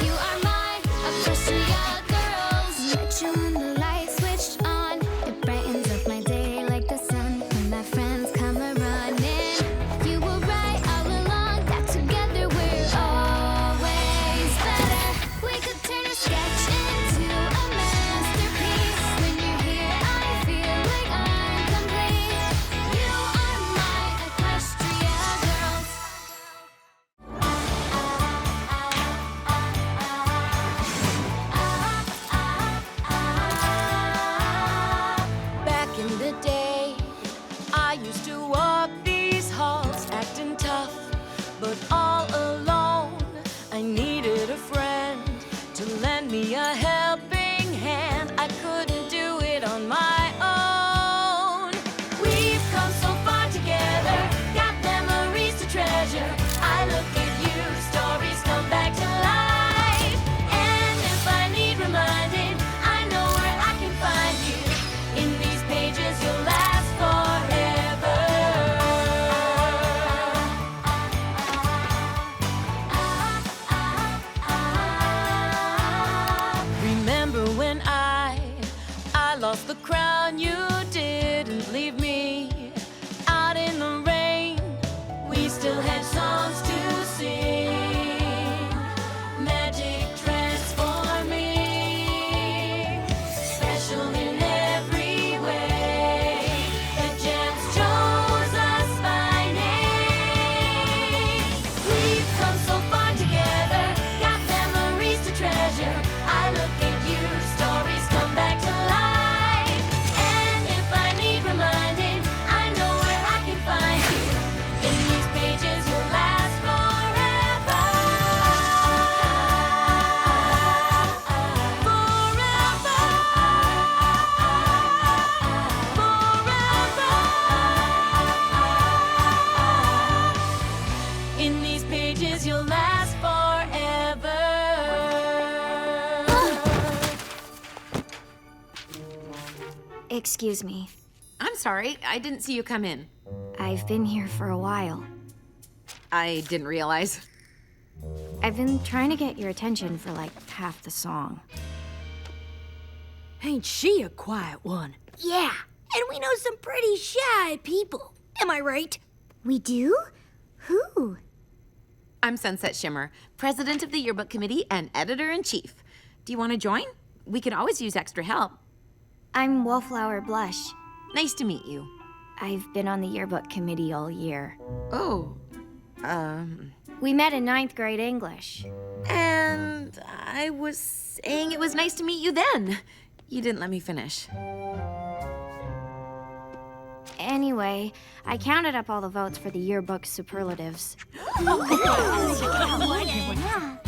You are my Equestria girls. Met you when the light switched on. It brightens up my day like the sun when my friends come a-running. You were right all along, that together we're always better. We could turn a sketch into a masterpiece. When you're here, I feel like I'm complete. You are my Equestria girls. Back in the day, I used to walk these halls acting tough, but all alone. I needed a friend to lend me a helping hand. I couldn't do it on my own. We've come so far together, got memories to treasure. I look at you, stories come back to life. And if I need reminding, I know where I can find you. In these pages, you'll last forever. Remember when I lost the crown? You didn't leave me out in the rain. We still had songs to sing. Magic transforming, special in every way. The gems chose us by name. We've come so far together, got memories to treasure. I look at you, stories come back to life. And if I need reminding, I know where I can find you. In these pages, you'll last forever. Forever. In these pages, you'll last forever. Excuse me. I'm sorry, I didn't see you come in. I've been here for a while. I didn't realize. I've been trying to get your attention for like half the song. Ain't she a quiet one? Yeah, and we know some pretty shy people. Am I right? We do? Who? I'm Sunset Shimmer, president of the yearbook committee and editor-in-chief. Do you want to join? We could always use extra help. I'm Wallflower Blush. Nice to meet you. I've been on the yearbook committee all year. Oh, We met in 9th grade English. and I was saying it was nice to meet you then. You didn't let me finish. Anyway, I counted up all the votes for the yearbook superlatives.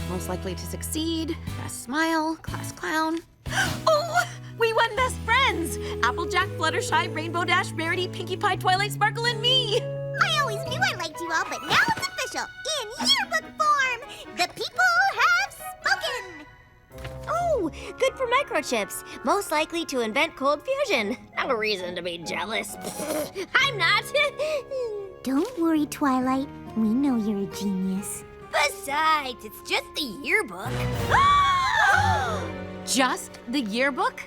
Most likely to succeed, best smile, class clown. Oh, we won best friends! Applejack, Fluttershy, Rainbow Dash, Rarity, Pinkie Pie, Twilight Sparkle, and me! I always knew I liked you all, but now it's official. In yearbook form, the people have spoken. Oh, good for microchips. Most likely to invent cold fusion. No reason to be jealous. I'm not. Don't worry, Twilight. We know you're a genius. Besides, it's just the yearbook. Just the yearbook?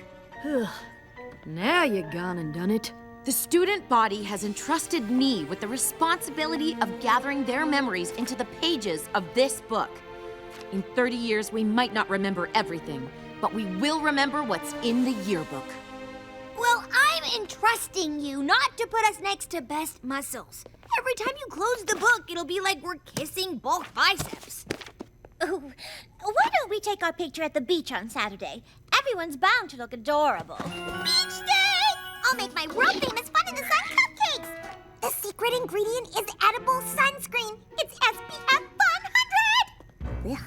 Now you gone and done it. The student body has entrusted me with the responsibility of gathering their memories into the pages of this book. In 30 years, we might not remember everything, but we will remember what's in the yearbook. Well, I'm entrusting you not to put us next to best muscles. Every time you close the book, it'll be like we're kissing both biceps. Ooh, why don't we take our picture at the beach on Saturday? Everyone's bound to look adorable. Beach day! I'll make my world-famous Fun in the Sun cupcakes. The secret ingredient is edible sunscreen. It's SPF 100! Ugh.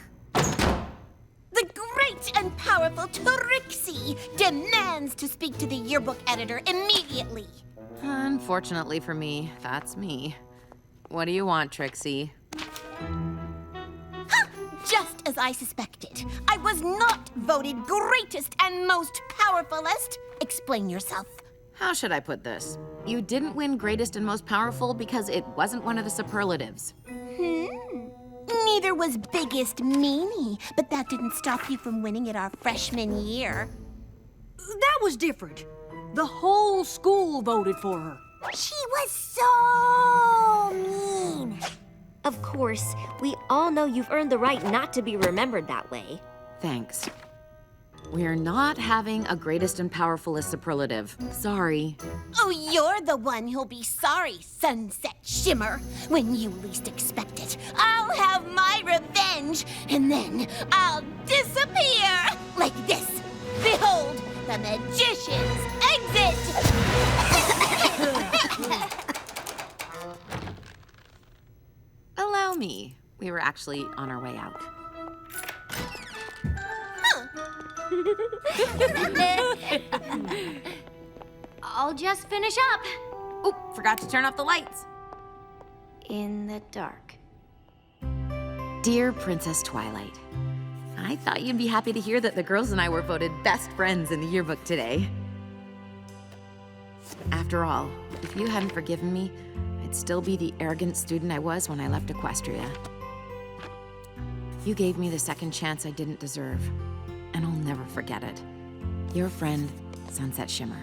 The great and powerful Trixie demands to speak to the yearbook editor immediately. Unfortunately for me, that's me. What do you want, Trixie? Just as I suspected, I was not voted greatest and most powerfulest. Explain yourself. How should I put this? You didn't win greatest and most powerful because it wasn't one of the superlatives. Neither was biggest meanie, but that didn't stop you from winning it our freshman year. That was different. The whole school voted for her. She was so mean. Of course, we all know you've earned the right not to be remembered that way. Thanks. We're not having a greatest and powerfulest superlative. Sorry. Oh, you're the one who'll be sorry, Sunset Shimmer. When you least expect it, I'll have my revenge, and then I'll disappear like this. Behold, the magician's exit! Allow me. We were actually on our way out. I'll just finish up. Oop, forgot to turn off the lights. In the dark. Dear Princess Twilight, I thought you'd be happy to hear that the girls and I were voted best friends in the yearbook today. After all, if you hadn't forgiven me, I'd still be the arrogant student I was when I left Equestria. You gave me the second chance I didn't deserve, and I'll never forget it. Your friend, Sunset Shimmer.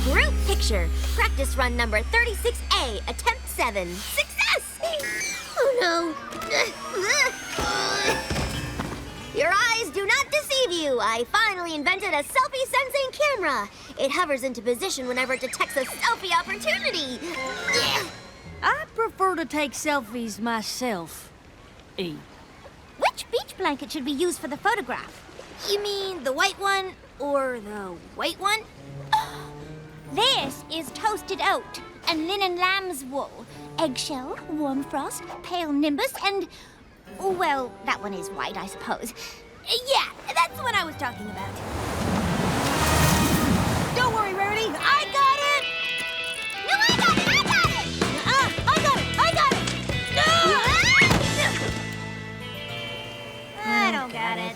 Group picture. Practice run number 36A, attempt 7. Success! Oh no. Your eyes do not deceive you. I finally invented a selfie-sensing camera. It hovers into position whenever it detects a selfie opportunity. I prefer to take selfies myself. Which beach blanket should we use for the photograph? You mean the white one or the white one? This is toasted oat and linen lamb's wool, eggshell, warm frost, pale nimbus, and... well, that one is white, I suppose. Yeah, that's what I was talking about. Don't worry, Rarity. I got it! No, I got it! I got it! I got it! I got it! I don't got it.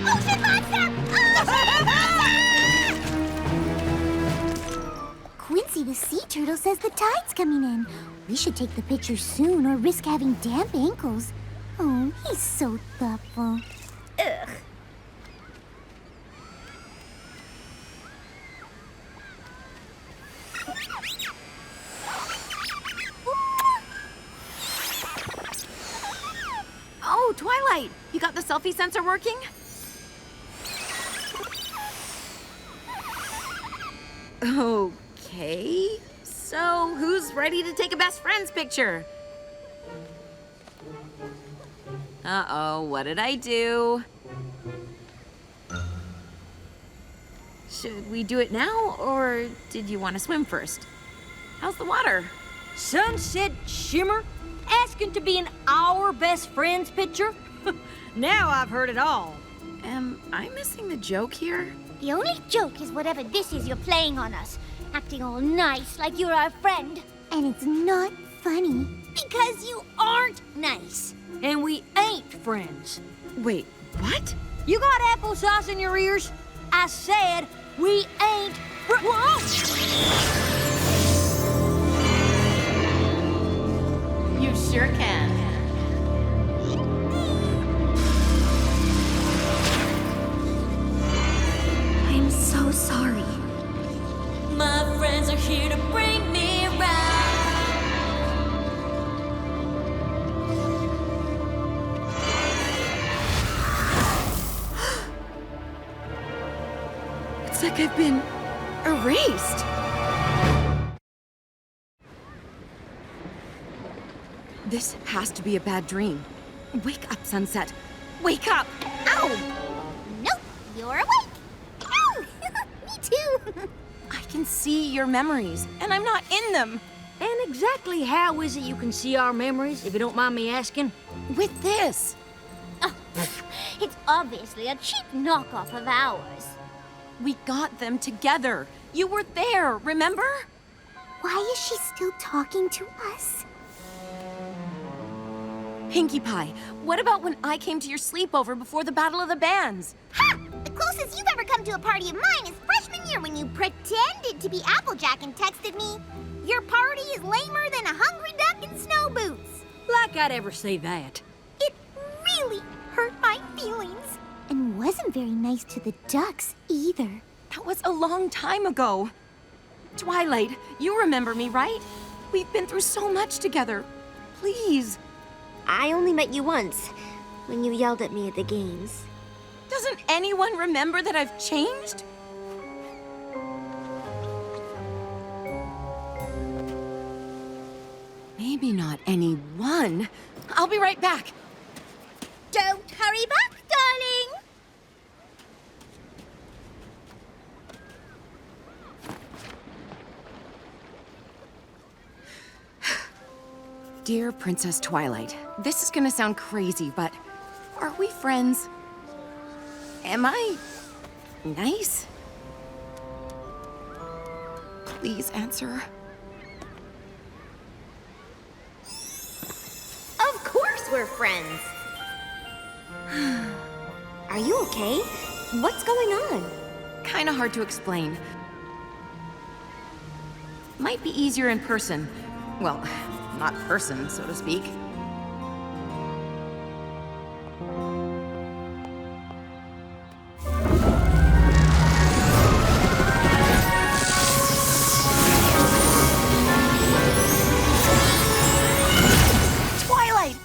Ocean monster! Ocean monster! Quincy the sea turtle says the tide's coming in. We should take the picture soon or risk having damp ankles. Oh, he's so thoughtful. Ugh. Oh, Twilight! You got the selfie sensor working? Okay. So, who's ready to take a best friends picture? Uh-oh, what did I do? Should we do it now, or did you want to swim first? How's the water? Sunset Shimmer? Asking to be in our best friend's picture? Now I've heard it all. Am I missing the joke here? The only joke is whatever this is you're playing on us. Acting all nice like you're our friend. And it's not funny. Because you aren't nice. And we ain't friends. Wait, what? You got applesauce in your ears? I said we ain't Whoa! You sure can. I'm so sorry. My friends are here to bring me around. It's like I've been erased. This has to be a bad dream. Wake up, Sunset. Wake up! Ow! Nope, you're awake. Ow! Me too. I can see your memories, and I'm not in them. And exactly how is it you can see our memories, if you don't mind me asking? With this. Oh, it's obviously a cheap knockoff of ours. We got them together. You were there, remember? Why is she still talking to us? Pinkie Pie, what about when I came to your sleepover before the Battle of the Bands? Ha! The closest you've ever come to a party of mine is freshman year when you pretended to be Applejack and texted me, "Your party is lamer than a hungry duck in snow boots." Like I'd ever say that. It really hurt my feelings. And wasn't very nice to the ducks either. That was a long time ago. Twilight, you remember me, right? We've been through so much together. Please. I only met you once, when you yelled at me at the games. Doesn't anyone remember that I've changed? Maybe not anyone. I'll be right back. Don't hurry back, darling. Dear Princess Twilight, this is gonna sound crazy, but are we friends? Am I nice? Please answer. Of course we're friends. Are you okay? What's going on? Kinda hard to explain. Might be easier in person. Well, not person, so to speak. Twilight!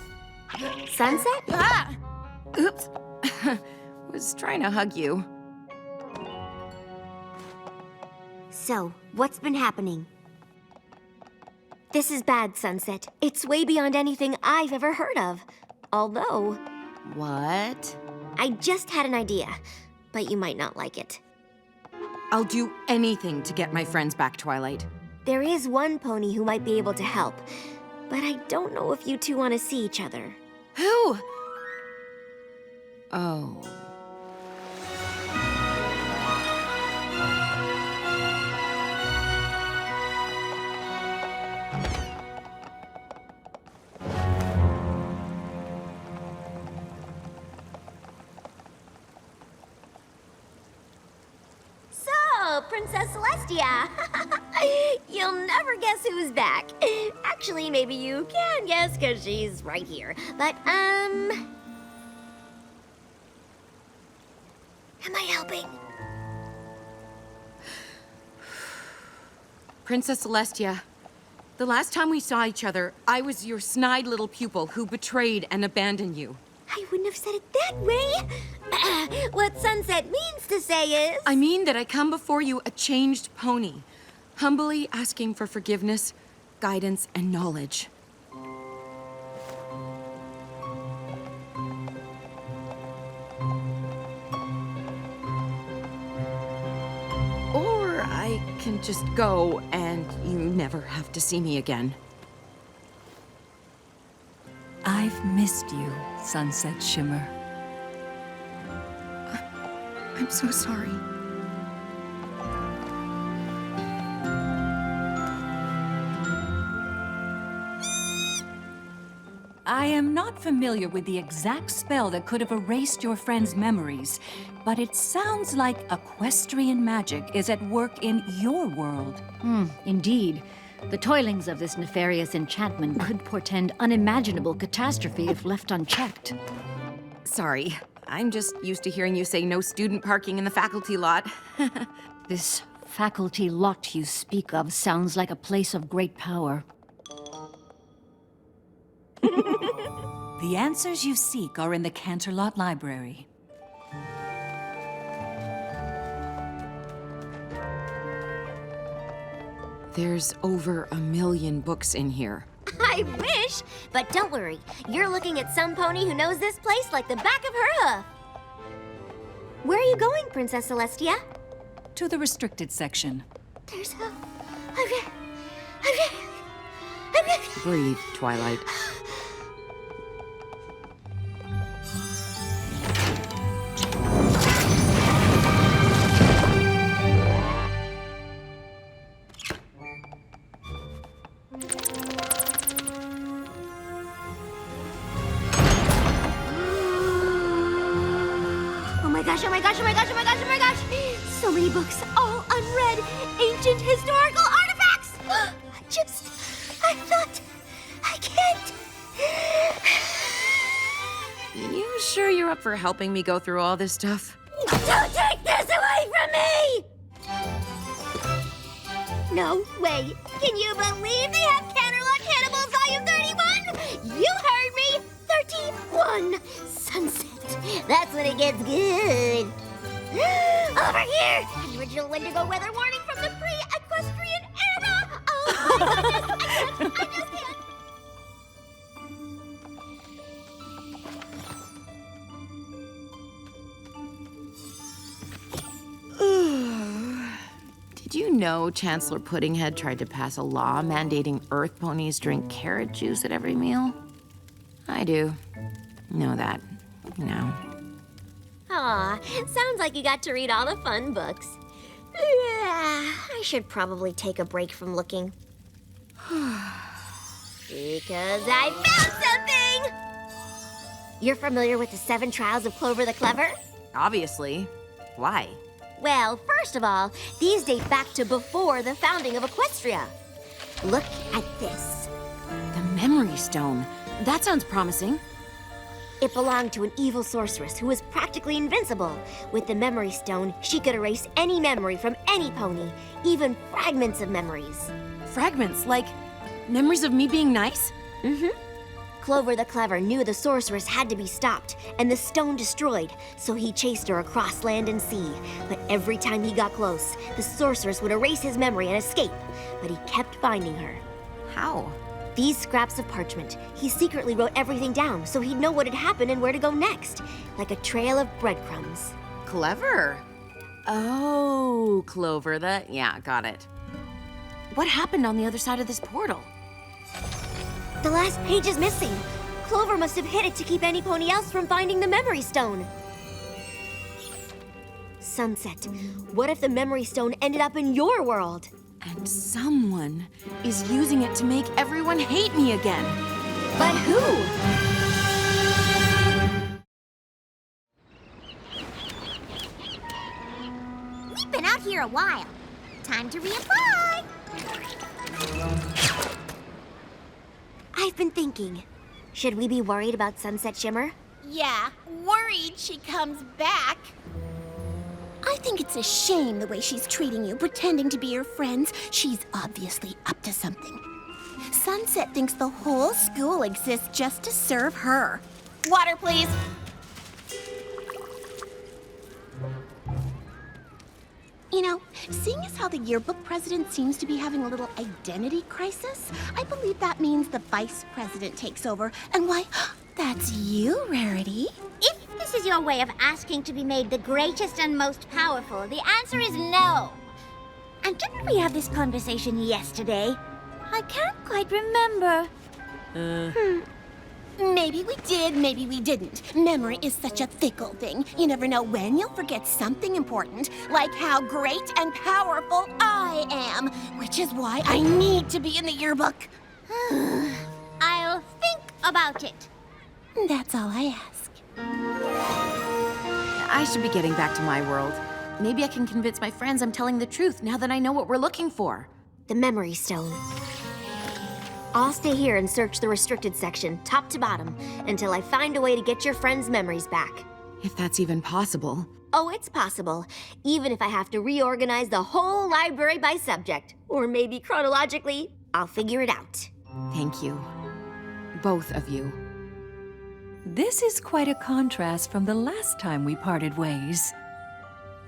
Sunset? Ah! Oops. Was trying to hug you. So, what's been happening? This is bad, Sunset. It's way beyond anything I've ever heard of. Although, What? I just had an idea, but you might not like it. I'll do anything to get my friends back, Twilight. There is one pony who might be able to help, but I don't know if you two want to see each other. Who? Oh. So, Princess Celestia. You'll never guess who's back. Actually, maybe you can guess because she's right here. But, am I helping? Princess Celestia, the last time we saw each other, I was your snide little pupil who betrayed and abandoned you. I wouldn't have said it that way. What Sunset means to say is... I mean that I come before you a changed pony, humbly asking for forgiveness, guidance, and knowledge. Or I can just go and you never have to see me again. I've missed you, Sunset Shimmer. I'm so sorry. I am not familiar with the exact spell that could have erased your friend's memories, but it sounds like equestrian magic is at work in your world. Indeed. The toilings of this nefarious enchantment could portend unimaginable catastrophe if left unchecked. Sorry. I'm just used to hearing you say no student parking in the faculty lot. This faculty lot you speak of sounds like a place of great power. The answers you seek are in the Canterlot Library. There's over 1 million books in here. I wish, but don't worry. You're looking at some pony who knows this place like the back of her hoof. Where are you going, Princess Celestia? To the restricted section. There's a... Breathe, Twilight. Oh my gosh, oh my gosh, oh my gosh, oh my gosh, oh my gosh! So many books, all unread, ancient historical artifacts! I thought, I can't. You sure you're up for helping me go through all this stuff? Don't take this away from me! No way. Can you believe they have Counterlock Hannibal Volume 31? You heard me! 31! Sunset. That's when it gets good. Over here! The original Wendigo weather warning from the pre-Equestrian era! Oh my goodness! I just can't! Did you know Chancellor Puddinghead tried to pass a law mandating Earth ponies drink carrot juice at every meal? I do. Know that. No. Aw, sounds like you got to read all the fun books. I should probably take a break from looking. Because I found something! You're familiar with the 7 Trials of Clover the Clever? Obviously. Why? Well, first of all, these date back to before the founding of Equestria. Look at this. The Memory Stone. That sounds promising. It belonged to an evil sorceress who was practically invincible. With the Memory Stone, she could erase any memory from any pony, even fragments of memories. Fragments, like memories of me being nice? Mm-hmm. Clover the Clever knew the sorceress had to be stopped and the stone destroyed, so he chased her across land and sea. But every time he got close, the sorceress would erase his memory and escape. But he kept finding her. How? These scraps of parchment, he secretly wrote everything down so he'd know what had happened and where to go next, like a trail of breadcrumbs. Clever. Oh, Clover, yeah, got it. What happened on the other side of this portal? The last page is missing. Clover must have hid it to keep any pony else from finding the Memory Stone. Sunset, what if the Memory Stone ended up in your world? And someone is using it to make everyone hate me again. But who? We've been out here a while. Time to reapply. I've been thinking, should we be worried about Sunset Shimmer? Yeah, worried she comes back. I think it's a shame the way she's treating you, pretending to be your friends. She's obviously up to something. Sunset thinks the whole school exists just to serve her. Water, please. You know, seeing as how the yearbook president seems to be having a little identity crisis, I believe that means the vice president takes over. And why, that's you, Rarity. If this is your way of asking to be made the greatest and most powerful, the answer is no. And didn't we have this conversation yesterday? I can't quite remember. Maybe we did, maybe we didn't. Memory is such a fickle thing. You never know when you'll forget something important, like how great and powerful I am, which is why I need to be in the yearbook. I'll think about it. That's all I ask. I should be getting back to my world. Maybe I can convince my friends I'm telling the truth now that I know what we're looking for. The Memory Stone. I'll stay here and search the restricted section, top to bottom, until I find a way to get your friends' memories back. If that's even possible. Oh, it's possible, even if I have to reorganize the whole library by subject, or maybe chronologically. I'll figure it out. Thank you. Both of you. This is quite a contrast from the last time we parted ways.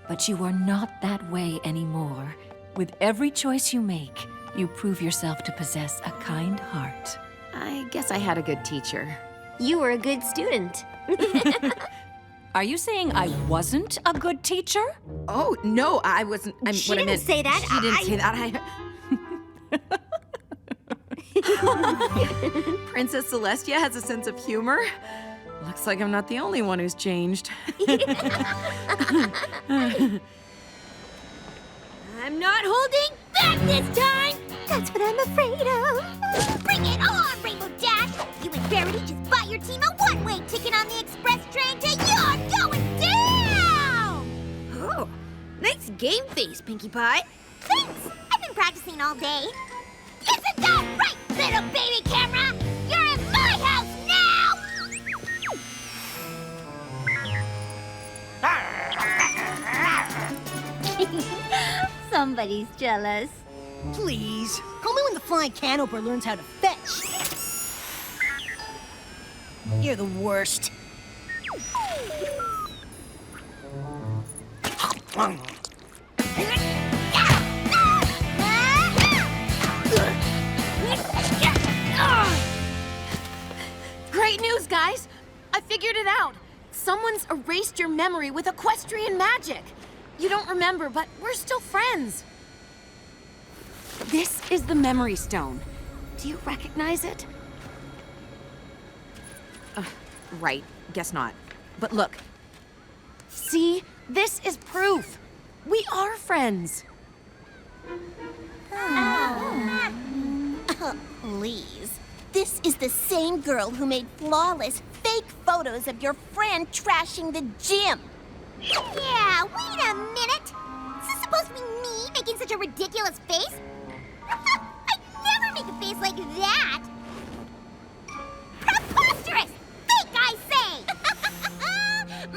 But you are not that way anymore. With every choice you make, you prove yourself to possess a kind heart. I guess I had a good teacher. You were a good student. Are you saying I wasn't a good teacher? Oh, no, I wasn't. She what I didn't meant, say that. She didn't say that. Princess Celestia has a sense of humor. Looks like I'm not the only one who's changed. I'm not holding back this time! That's what I'm afraid of. Bring it on, Rainbow Dash! You and Rarity just bought your team a one-way ticket on the express train to You're Going Down! Oh, nice game face, Pinkie Pie. Thanks! I've been practicing all day. Isn't that right, little baby camera? You're in my house now! Somebody's jealous. Please, call me when the flying can opener learns how to fetch. You're the worst. Great news, guys! I figured it out. Someone's erased your memory with equestrian magic. You don't remember, but we're still friends. This is the memory stone. Do you recognize it? Right, guess not. But look. See? This is proof. We are friends. Please. This is the same girl who made flawless, fake photos of your friend trashing the gym. Yeah, wait a minute. Is this supposed to be me making such a ridiculous face? I'd never make a face like that. Preposterous! Fake, I say!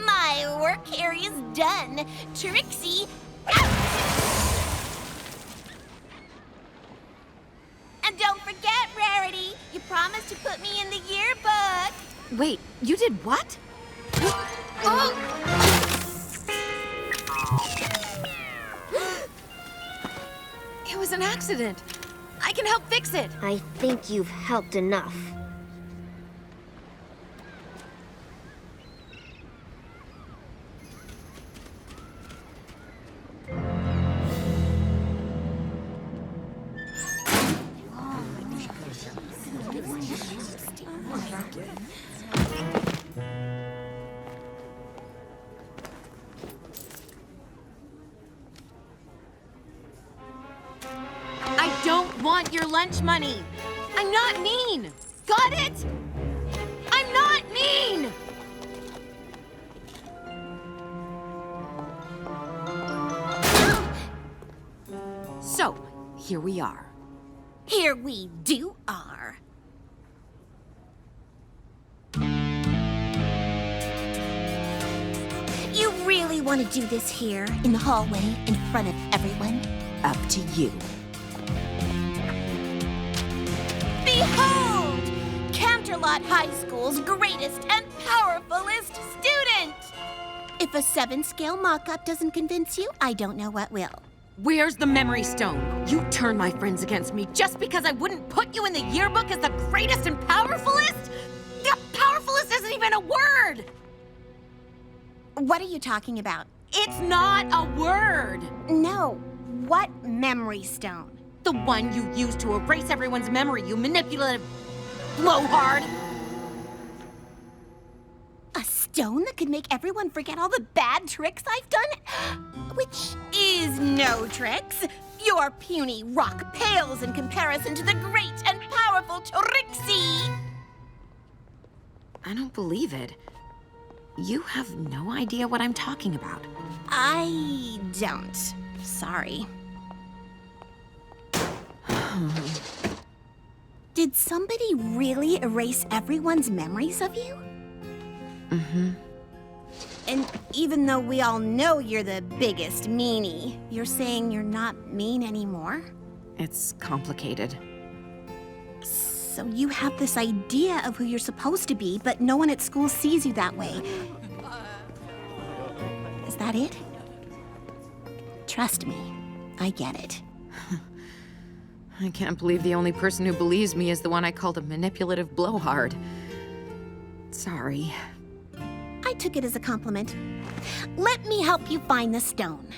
My work here is done. Trixie, out! And don't forget, Rarity, you promised to put me in the yearbook. Wait, you did what? It was an accident. I can help fix it. I think you've helped enough. I don't want your lunch money. I'm not mean. Got it? I'm not mean. So, here we are. Here we are. You really want to do this here, in the hallway, in front of everyone? Up to you. Behold! Canterlot High School's greatest and powerfulest student! If a 7-scale mock-up doesn't convince you, I don't know what will. Where's the memory stone? You turned my friends against me just because I wouldn't put you in the yearbook as the greatest and powerfulest? The powerfulest isn't even a word! What are you talking about? It's not a word! No. What memory stone? The one you used to erase everyone's memory, you manipulative blowhard! A stone that could make everyone forget all the bad tricks I've done? Which is no tricks. Your puny rock pales in comparison to the great and powerful Trixie. I don't believe it. You have no idea what I'm talking about. I don't. Sorry. Did somebody really erase everyone's memories of you? Mm-hmm. And even though we all know you're the biggest meanie, you're saying you're not mean anymore? It's complicated. So you have this idea of who you're supposed to be, but no one at school sees you that way. Is that it? Trust me, I get it. I can't believe the only person who believes me is the one I called a manipulative blowhard. Sorry. I took it as a compliment. Let me help you find the stone.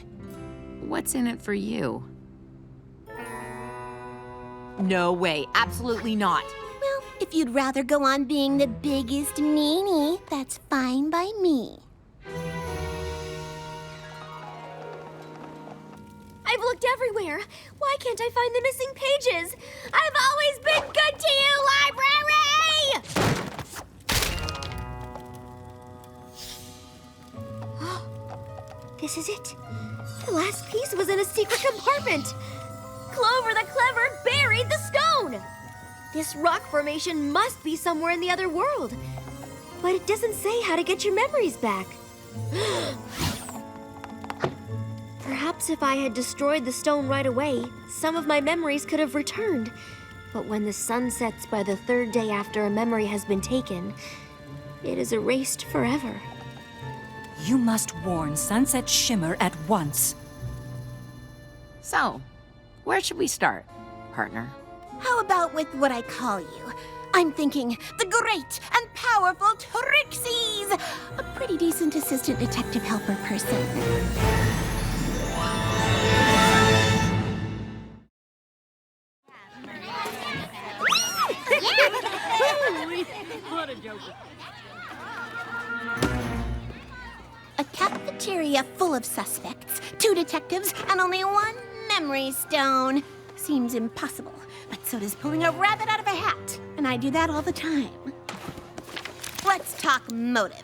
What's in it for you? No way, absolutely not. Well, if you'd rather go on being the biggest meanie, that's fine by me. I've looked everywhere. Why can't I find the missing pages? I've always been good to you, library! This is it. The last piece was in a secret compartment. Clover the Clever buried the stone. This rock formation must be somewhere in the other world. But it doesn't say how to get your memories back. Perhaps if I had destroyed the stone right away, some of my memories could have returned. But when the sun sets by the third day after a memory has been taken, it is erased forever. You must warn Sunset Shimmer at once. So, where should we start, partner? How about with what I call you? I'm thinking the great and powerful Trixies! A pretty decent assistant detective helper person. What a joker. A cafeteria full of suspects, 2 detectives, and only 1 memory stone. Seems impossible, but so does pulling a rabbit out of a hat. And I do that all the time. Let's talk motive.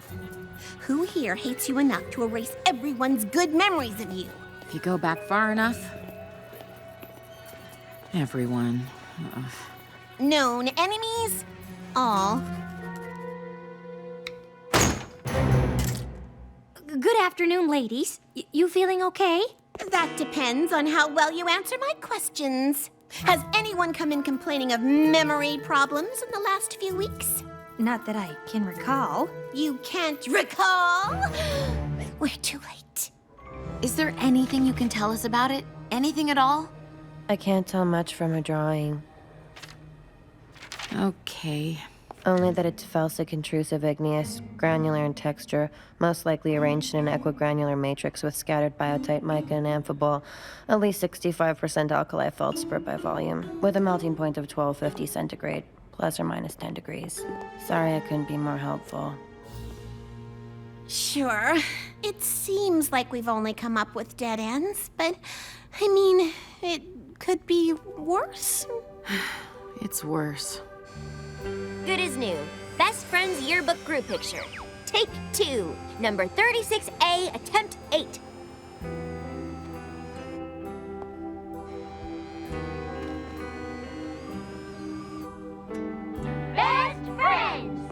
Who here hates you enough to erase everyone's good memories of you? If you go back far enough, everyone. Ugh. Known enemies? All. Good afternoon, ladies. You feeling okay? That depends on how well you answer my questions. Has anyone come in complaining of memory problems in the last few weeks? Not that I can recall. You can't recall? We're too late. Is there anything you can tell us about it? Anything at all? I can't tell much from a drawing. Okay. Only that it's felsic intrusive igneous, granular in texture, most likely arranged in an equigranular matrix with scattered biotite mica and amphibole, at least 65% alkali feldspar by volume, with a melting point of 1250 centigrade, plus or minus 10 degrees. Sorry I couldn't be more helpful. Sure. It seems like we've only come up with dead ends, but, I mean, it could be worse. It's worse. Good as new. Best Friends Yearbook Group Picture. Take 2. Number 36A, Attempt 8. Best Friends!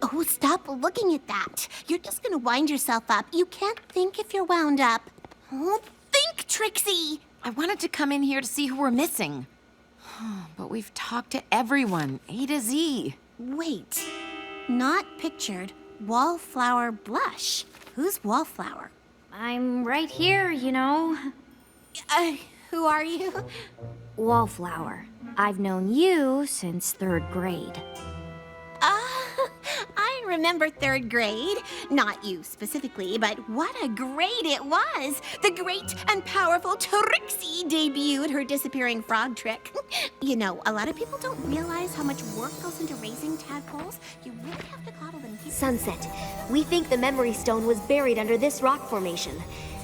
Oh, stop looking at that. You're just gonna wind yourself up. You can't think if you're wound up. Oh, think, Trixie! I wanted to come in here to see who we're missing. But we've talked to everyone, A to Z. Wait. Not pictured. Wallflower blush. Who's Wallflower? I'm right here, you know. Who are you? Wallflower. I've known you since 3rd grade. I remember 3rd grade. Not you specifically, but what a grade it was. The great and powerful Trixie debuted her disappearing frog trick. You know, a lot of people don't realize how much work goes into raising tadpoles. You really have to coddle them. Sunset. We think the memory stone was buried under this rock formation.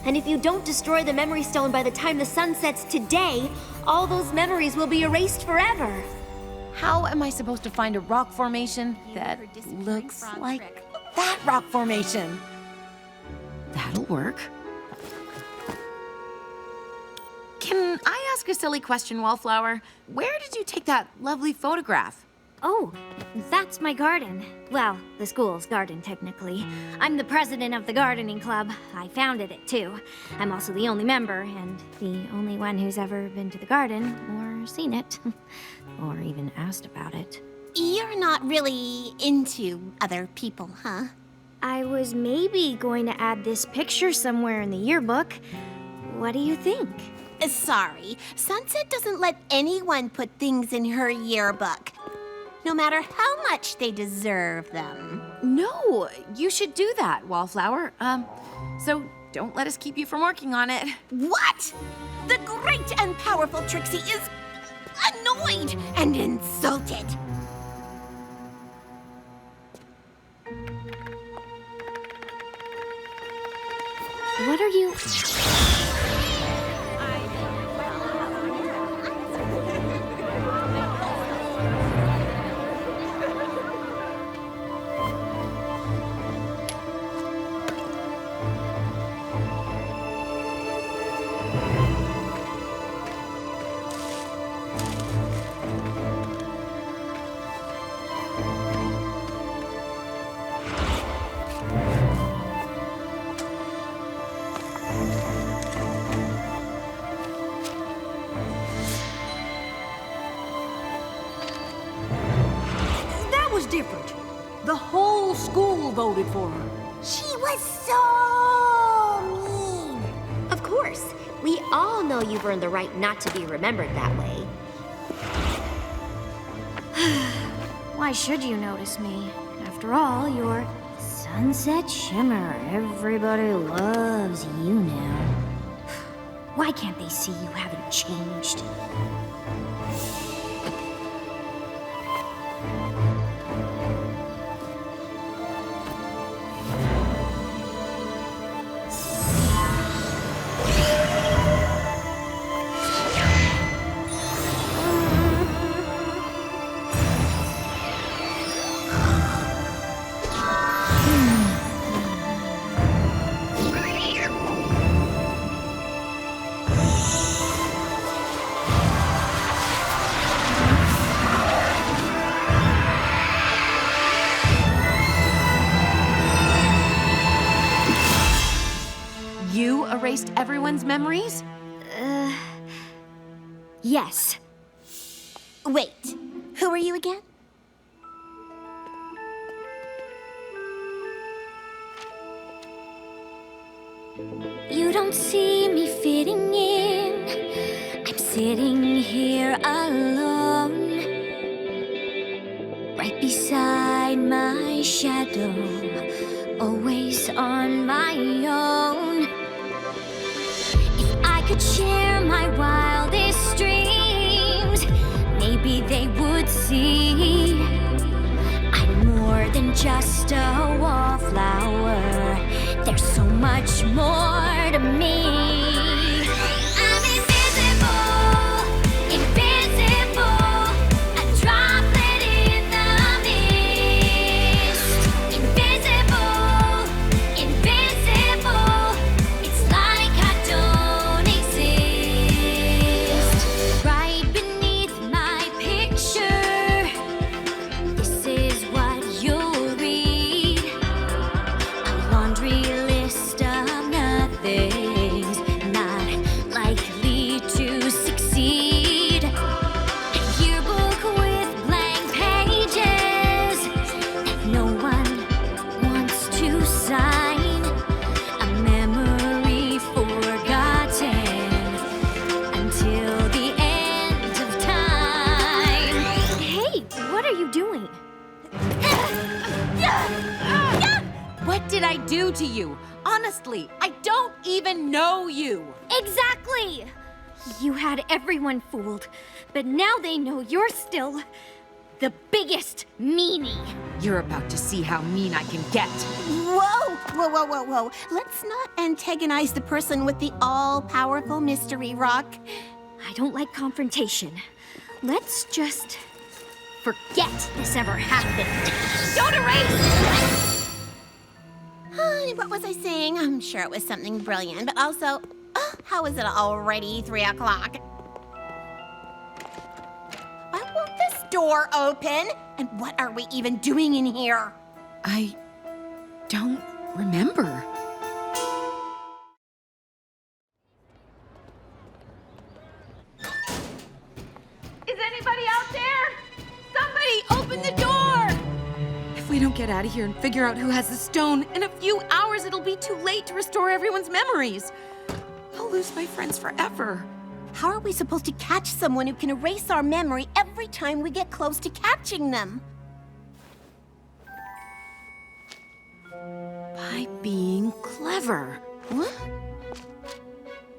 And if you don't destroy the memory stone by the time the sun sets today, all those memories will be erased forever. How am I supposed to find a rock formation that looks like that rock formation? That'll work. Can I ask a silly question, Wallflower? Where did you take that lovely photograph? Oh, that's my garden. Well, the school's garden, technically. I'm the president of the gardening club. I founded it, too. I'm also the only member, and the only one who's ever been to the garden, or seen it, or even asked about it. You're not really into other people, huh? I was maybe going to add this picture somewhere in the yearbook. What do you think? Sorry, Sunset doesn't let anyone put things in her yearbook, no matter how much they deserve them. No, you should do that, Wallflower. So don't let us keep you from working on it. What? The great and powerful Trixie is annoyed and insulted. What are you... different. The whole school voted for her. She was so mean. Of course. We all know you've earned the right not to be remembered that way. Why should you notice me? After all, you're Sunset Shimmer. Everybody loves you now. Why can't they see you haven't changed? Erased everyone's memories? Yes. Wait, who are you again? You don't see me fitting in. I'm sitting here alone, right beside my shadow, always on my own. If I could share my wildest dreams, maybe they would see I'm more than just a wallflower. There's so much more to me. I'm invisible, invisible, a droplet in the mist. Invisible, invisible, it's like I don't exist. Right beneath my picture, this is what you'll read. A laundry list of nothings, not likely to succeed. A yearbook with blank pages that no one wants to sign. A memory forgotten until the end of time. Hey, what are you doing? What did I do to you? Honestly, I don't even know you. Exactly! You had everyone fooled, but now they know you're still the biggest meanie. You're about to see how mean I can get. Whoa, whoa, whoa, whoa, whoa. Let's not antagonize the person with the all-powerful mystery rock. I don't like confrontation. Let's just forget this ever happened. Don't erase! What was I saying? I'm sure it was something brilliant, but also, how is it already 3 o'clock? Why won't this door open? And what are we even doing in here? I don't remember. Is anybody out there? Somebody open the door! If we don't get out of here and figure out who has the stone, in a few hours it'll be too late to restore everyone's memories. I'll lose my friends forever. How are we supposed to catch someone who can erase our memory every time we get close to catching them? By being clever. What?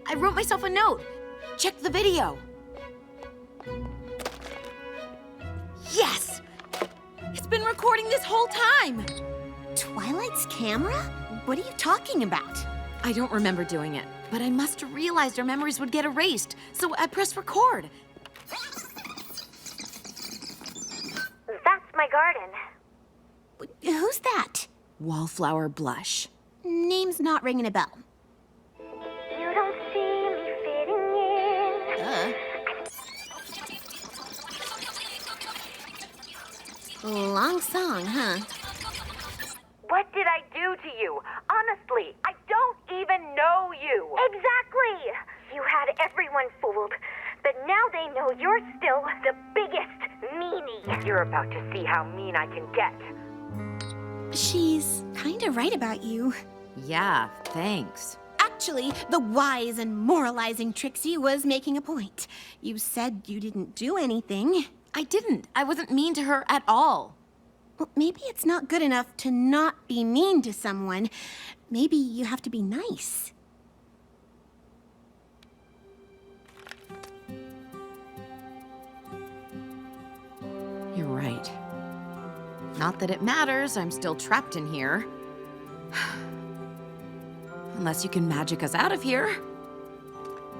I wrote myself a note. Check the video. Yes! It's been recording this whole time. Twilight's camera? What are you talking about? I don't remember doing it, but I must have realized our memories would get erased, so I pressed record. That's my garden. Who's that? Wallflower Blush. Name's not ringing a bell. You don't see me fitting in. Long song, huh? What did I do to you? Honestly, I don't even know you. Exactly! You had everyone fooled, but now they know you're still the biggest meanie. You're about to see how mean I can get. She's kinda right about you. Yeah, thanks. Actually, the wise and moralizing Trixie was making a point. You said you didn't do anything. I didn't. I wasn't mean to her at all. Well, maybe it's not good enough to not be mean to someone. Maybe you have to be nice. You're right. Not that it matters, I'm still trapped in here. Unless you can magic us out of here.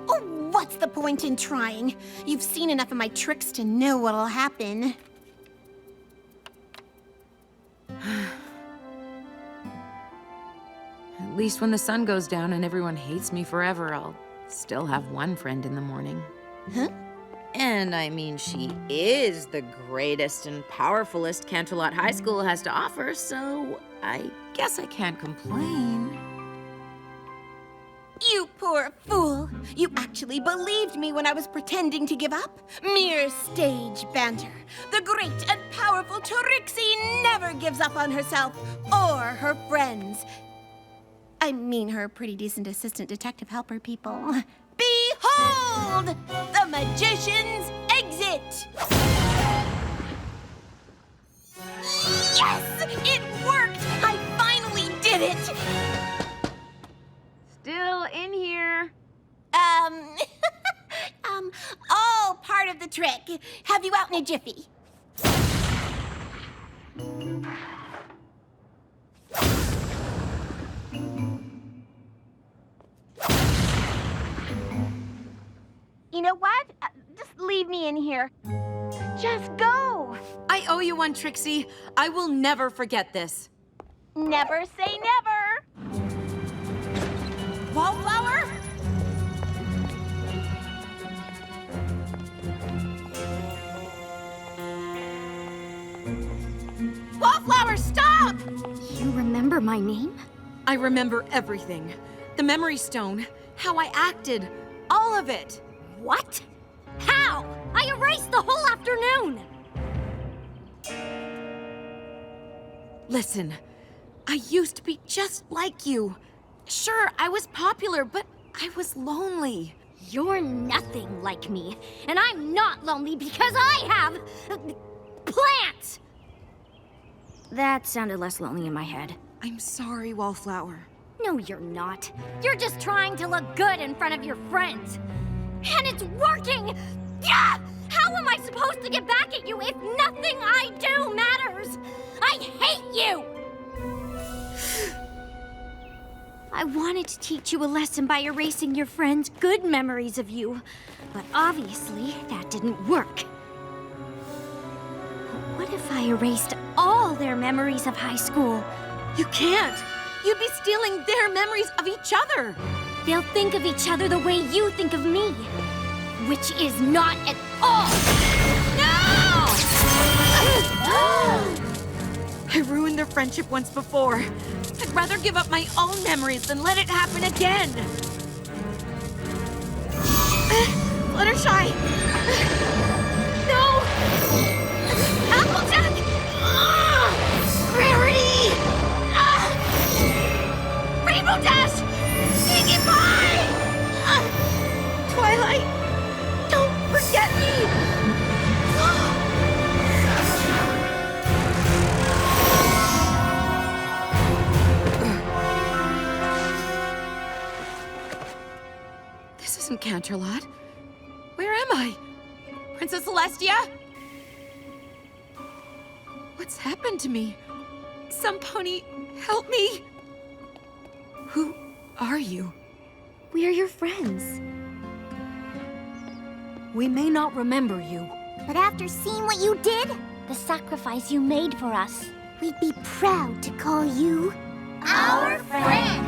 Oh, what's the point in trying? You've seen enough of my tricks to know what'll happen. At least when the sun goes down and everyone hates me forever, I'll still have one friend in the morning. Huh? And I mean, she is the greatest and powerfulest Canterlot High School has to offer, so I guess I can't complain. You poor fool! You actually believed me when I was pretending to give up? Mere stage banter. The great and powerful Trixie never gives up on herself or her friends. I mean her pretty decent assistant detective helper people. Behold! The magician's exit! Yes! It worked! I finally did it! Still in here. All part of the trick. Have you out in a jiffy. You know what? Just leave me in here. Just go. I owe you one, Trixie. I will never forget this. Never say never. Wallflower? Wallflower, stop! You remember my name? I remember everything. The memory stone, how I acted, all of it. What? How? I erased the whole afternoon! Listen, I used to be just like you. Sure, I was popular, but I was lonely. You're nothing like me, and I'm not lonely because I have plants! That sounded less lonely in my head. I'm sorry, Wallflower. No, you're not. You're just trying to look good in front of your friends. And it's working! Yeah! How am I supposed to get back at you if nothing I do matters? I hate you! I wanted to teach you a lesson by erasing your friends' good memories of you, but obviously that didn't work. What if I erased all their memories of high school? You can't! You'd be stealing their memories of each other! They'll think of each other the way you think of me, which is not at all. No! I ruined their friendship once before. I'd rather give up my own memories than let it happen again. Fluttershy! No! Applejack! Rarity! Rainbow Dash! Pinkie Pie! Twilight! Canterlot. Where am I? Princess Celestia? What's happened to me? Some pony, help me! Who are you? We're your friends. We may not remember you. But after seeing what you did, the sacrifice you made for us, we'd be proud to call you our friend.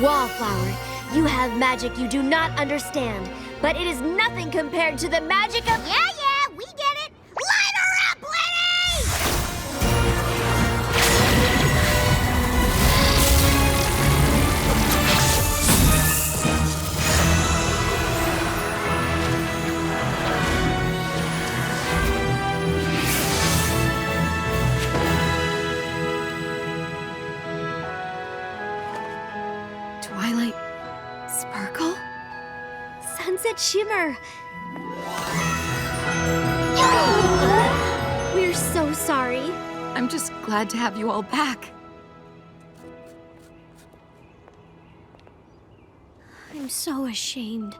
Wallflower, you have magic you do not understand, but it is nothing compared to the magic of... Yeah, we get it. Light her up, lady! Twilight Sparkle? Sunset Shimmer! We're so sorry. I'm just glad to have you all back. I'm so ashamed.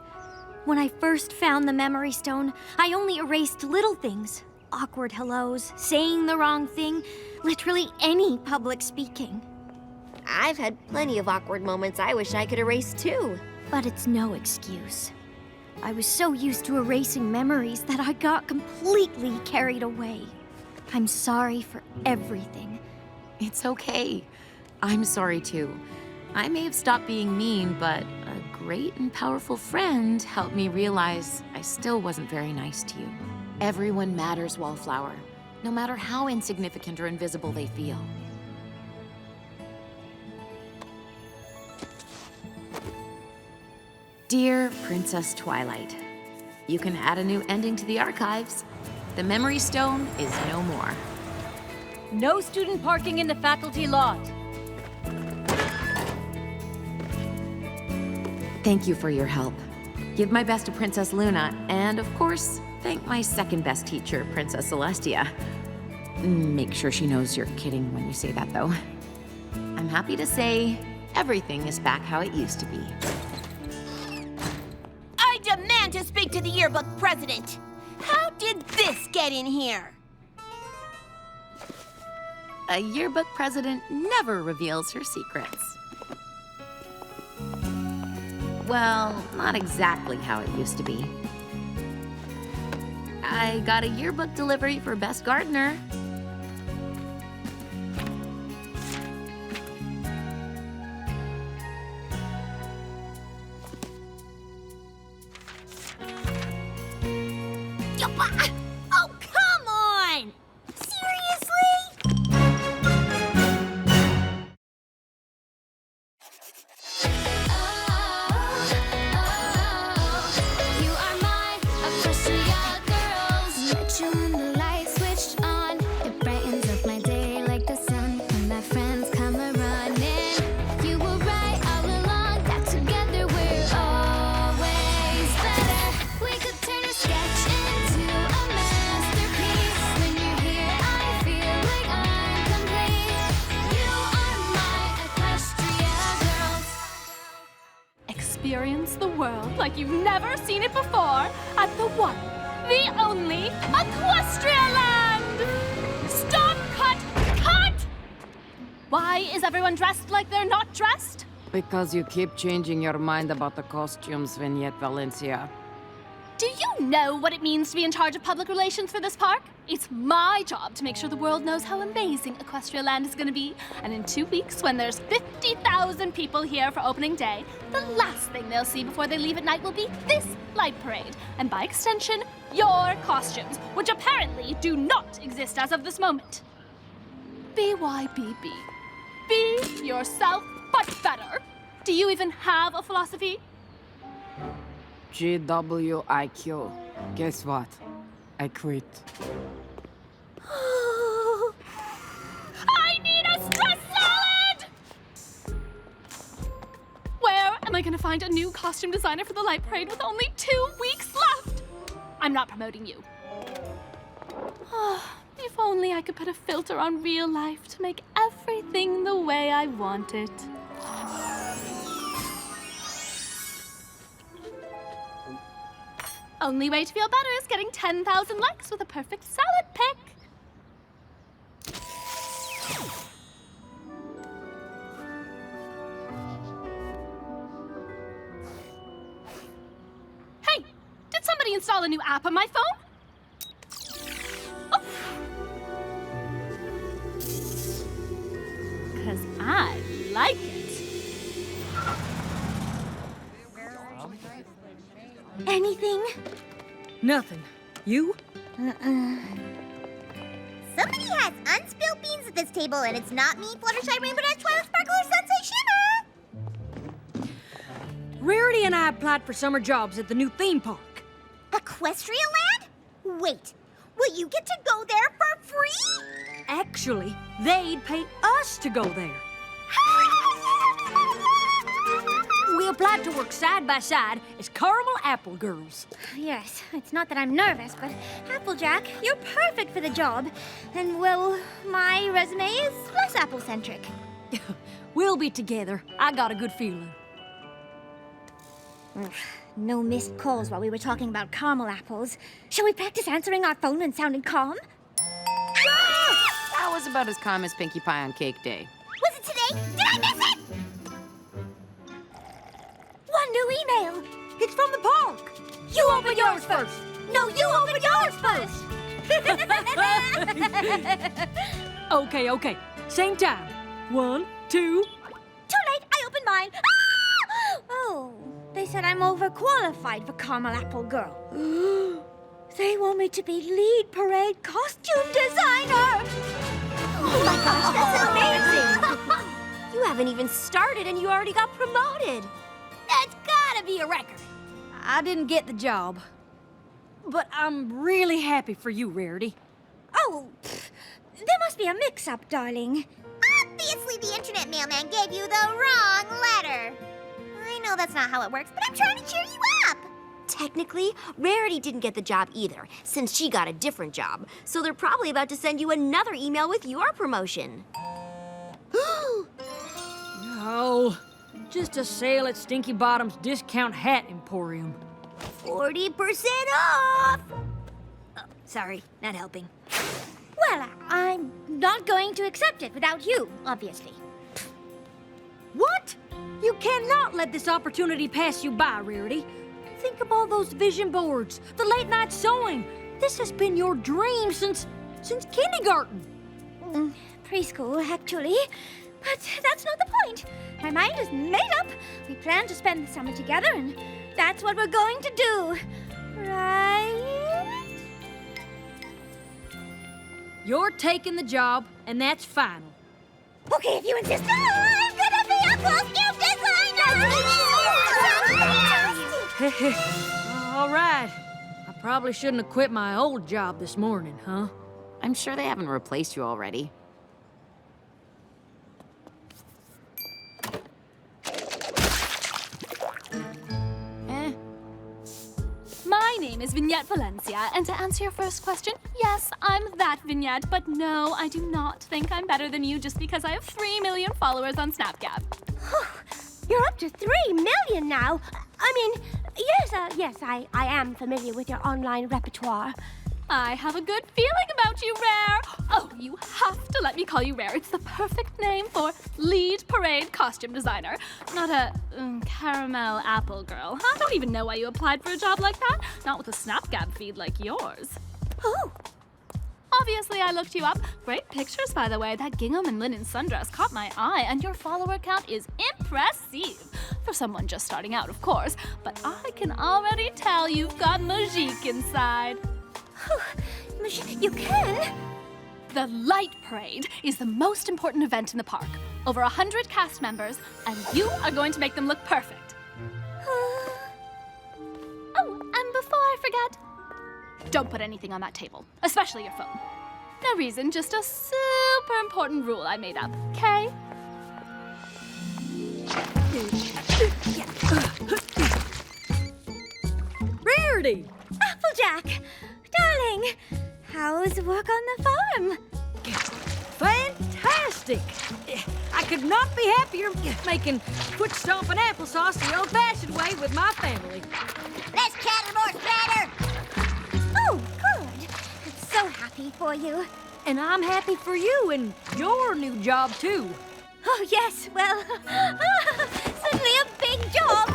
When I first found the Memory Stone, I only erased little things. Awkward hellos, saying the wrong thing, literally any public speaking. I've had plenty of awkward moments I wish I could erase too. But it's no excuse. I was so used to erasing memories that I got completely carried away. I'm sorry for everything. It's okay. I'm sorry too. I may have stopped being mean, but a great and powerful friend helped me realize I still wasn't very nice to you. Everyone matters, Wallflower, no matter how insignificant or invisible they feel. Dear Princess Twilight, you can add a new ending to the archives. The Memory Stone is no more. No student parking in the faculty lot. Thank you for your help. Give my best to Princess Luna, and of course, thank my second best teacher, Princess Celestia. Make sure she knows you're kidding when you say that, though. I'm happy to say everything is back how it used to be. I demand to speak to the yearbook president. How did this get in here? A yearbook president never reveals her secrets. Well, not exactly how it used to be. I got a yearbook delivery for Best Gardener. Oh, come on! Seriously? You are my Equestria girls. Met you when the light switched on. It brightens up my day like the sun when my friends come a-running. You were right all along, that together we're always better. We could turn a sketch into a masterpiece. When you're here, I feel like I'm complete. You are my Equestria girls. Experience the world like you've never seen it before at the one, the only Equestria Land! Stop! Cut! Why is everyone dressed like they're not dressed? Because you keep changing your mind about the costumes, Vignette Valencia. Do you know what it means to be in charge of public relations for this park? It's my job to make sure the world knows how amazing Equestria Land is going to be. And in 2 weeks, when there's 50,000 people here for opening day, the last thing they'll see before they leave at night will be this light parade. And by extension, your costumes, which apparently do not exist as of this moment. BYBB. Be yourself, but better. Do you even have a philosophy? GWIQ. Guess what? I quit. I need a stress salad! Where am I gonna find a new costume designer for the Light Parade with only 2 weeks left? I'm not promoting you. If only I could put a filter on real life to make everything the way I want it. Only way to feel better is getting 10,000 likes with a perfect salad pick. Hey, did somebody install a new app on my phone? Oh. 'Cause I like it. Anything? Nothing. You? Somebody has unspilled beans at this table, and it's not me, Fluttershy, Rainbow Dash, Twilight Sparkle, or Sunset Shimmer! Rarity and I applied for summer jobs at the new theme park. Equestria Land? Wait, will you get to go there for free? Actually, they'd pay us to go there. We applied to work side by side as caramel apple girls. Yes, it's not that I'm nervous, but Applejack, you're perfect for the job. And, well, my resume is less apple-centric. We'll be together. I got a good feeling. No missed calls while we were talking about caramel apples. Shall we practice answering our phone and sounding calm? That was about as calm as Pinkie Pie on Cake Day. Was it today? Did I miss it? One new email. It's from the park. You open yours first. No, you open yours first! Okay. Same time. 1, 2. Too late, I opened mine. Ah! Oh, they said I'm overqualified for caramel apple girl. They want me to be lead parade costume designer. Oh my gosh, that's amazing! You haven't even started and you already got promoted. That's gotta be a record. I didn't get the job. But I'm really happy for you, Rarity. Oh, there must be a mix-up, darling. Obviously, the internet mailman gave you the wrong letter. I know that's not how it works, but I'm trying to cheer you up. Technically, Rarity didn't get the job either, since she got a different job. So they're probably about to send you another email with your promotion. No, just a sale at Stinky Bottom's Discount Hat Emporium. 40% off! Oh, sorry, not helping. Well, I'm not going to accept it without you, obviously. What? You cannot let this opportunity pass you by, Rarity. Think of all those vision boards, the late-night sewing. This has been your dream since kindergarten. Preschool, actually. But that's not the point. My mind is made up. We plan to spend the summer together, and that's what we're going to do. Right? You're taking the job, and that's final. Okay, if you insist. I'm gonna be a costume designer! All right. I probably shouldn't have quit my old job this morning, huh? I'm sure they haven't replaced you already. My name is Vignette Valencia, and to answer your first question, yes, I'm that Vignette, but no, I do not think I'm better than you just because I have 3 million followers on Snapchat. You're up to 3 million now. I mean, yes, I am familiar with your online repertoire. I have a good feeling about you, Rare. Oh, you have to let me call you Rare. It's the perfect name for lead parade costume designer, not a caramel apple girl. I don't even know why you applied for a job like that. Not with a Snapgab feed like yours. Oh. Obviously, I looked you up. Great pictures, by the way. That gingham and linen sundress caught my eye, and your follower count is impressive. For someone just starting out, of course. But I can already tell you've got magique inside. You can? The Light Parade is the most important event in the park. over 100 cast members, and you are going to make them look perfect. Oh, and before I forget, don't put anything on that table, especially your phone. No reason, just a super important rule I made up, okay? Rarity! Applejack! Darling! How's work on the farm? Fantastic! I could not be happier making foot-stomping applesauce the old-fashioned way with my family. Less chatter, more splatter! Oh, good. I'm so happy for you. And I'm happy for you and your new job, too. Oh, yes, well, suddenly a big job.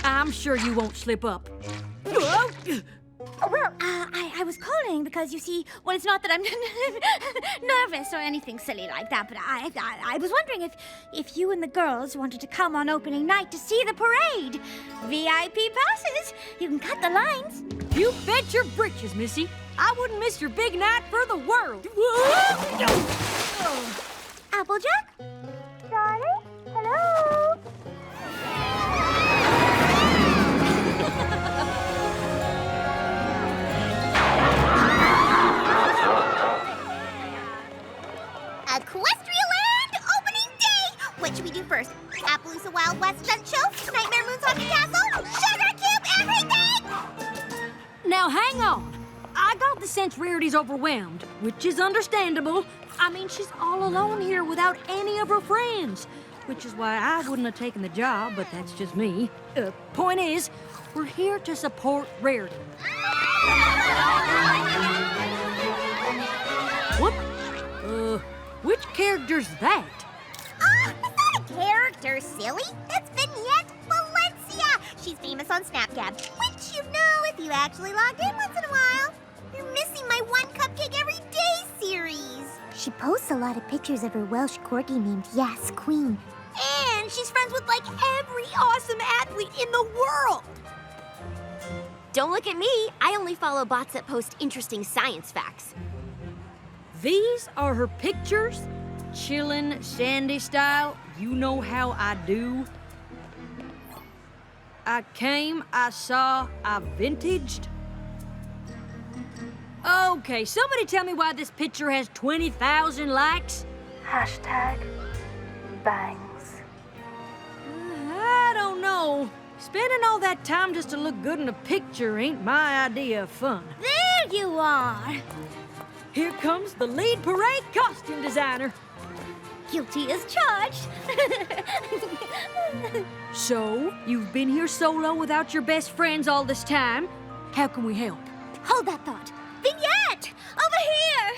I'm sure you won't slip up. Well, I was calling because, you see, well, it's not that I'm nervous or anything silly like that, but I was wondering if you and the girls wanted to come on opening night to see the parade. VIP passes. You can cut the lines. You bet your britches, Missy. I wouldn't miss your big night for the world. Applejack? Darling? Hello? Equestria Land opening day! What should we do first? Appaloosa Wild West Stunt Show? Nightmare Moon's Haunted Castle? Sugar Cube everything? Now, hang on. I got the sense Rarity's overwhelmed, which is understandable. I mean, she's all alone here without any of her friends, which is why I wouldn't have taken the job, but that's just me. Point is, we're here to support Rarity. What? Which character's that? That's not a character, silly. That's Vignette Valencia. She's famous on Snapchat, which you know if you actually logged in once in a while. You're missing my One Cupcake Every Day series. She posts a lot of pictures of her Welsh corgi named Yes Queen. And she's friends with like every awesome athlete in the world. Don't look at me. I only follow bots that post interesting science facts. These are her pictures? Chillin', Sandy style, you know how I do. I came, I saw, I vintaged. Okay, somebody tell me why this picture has 20,000 likes. #bangs. I don't know. Spending all that time just to look good in a picture ain't my idea of fun. There you are. Here comes the lead parade costume designer. Guilty as charged. So, you've been here solo without your best friends all this time. How can we help? Hold that thought. Vignette! Over here!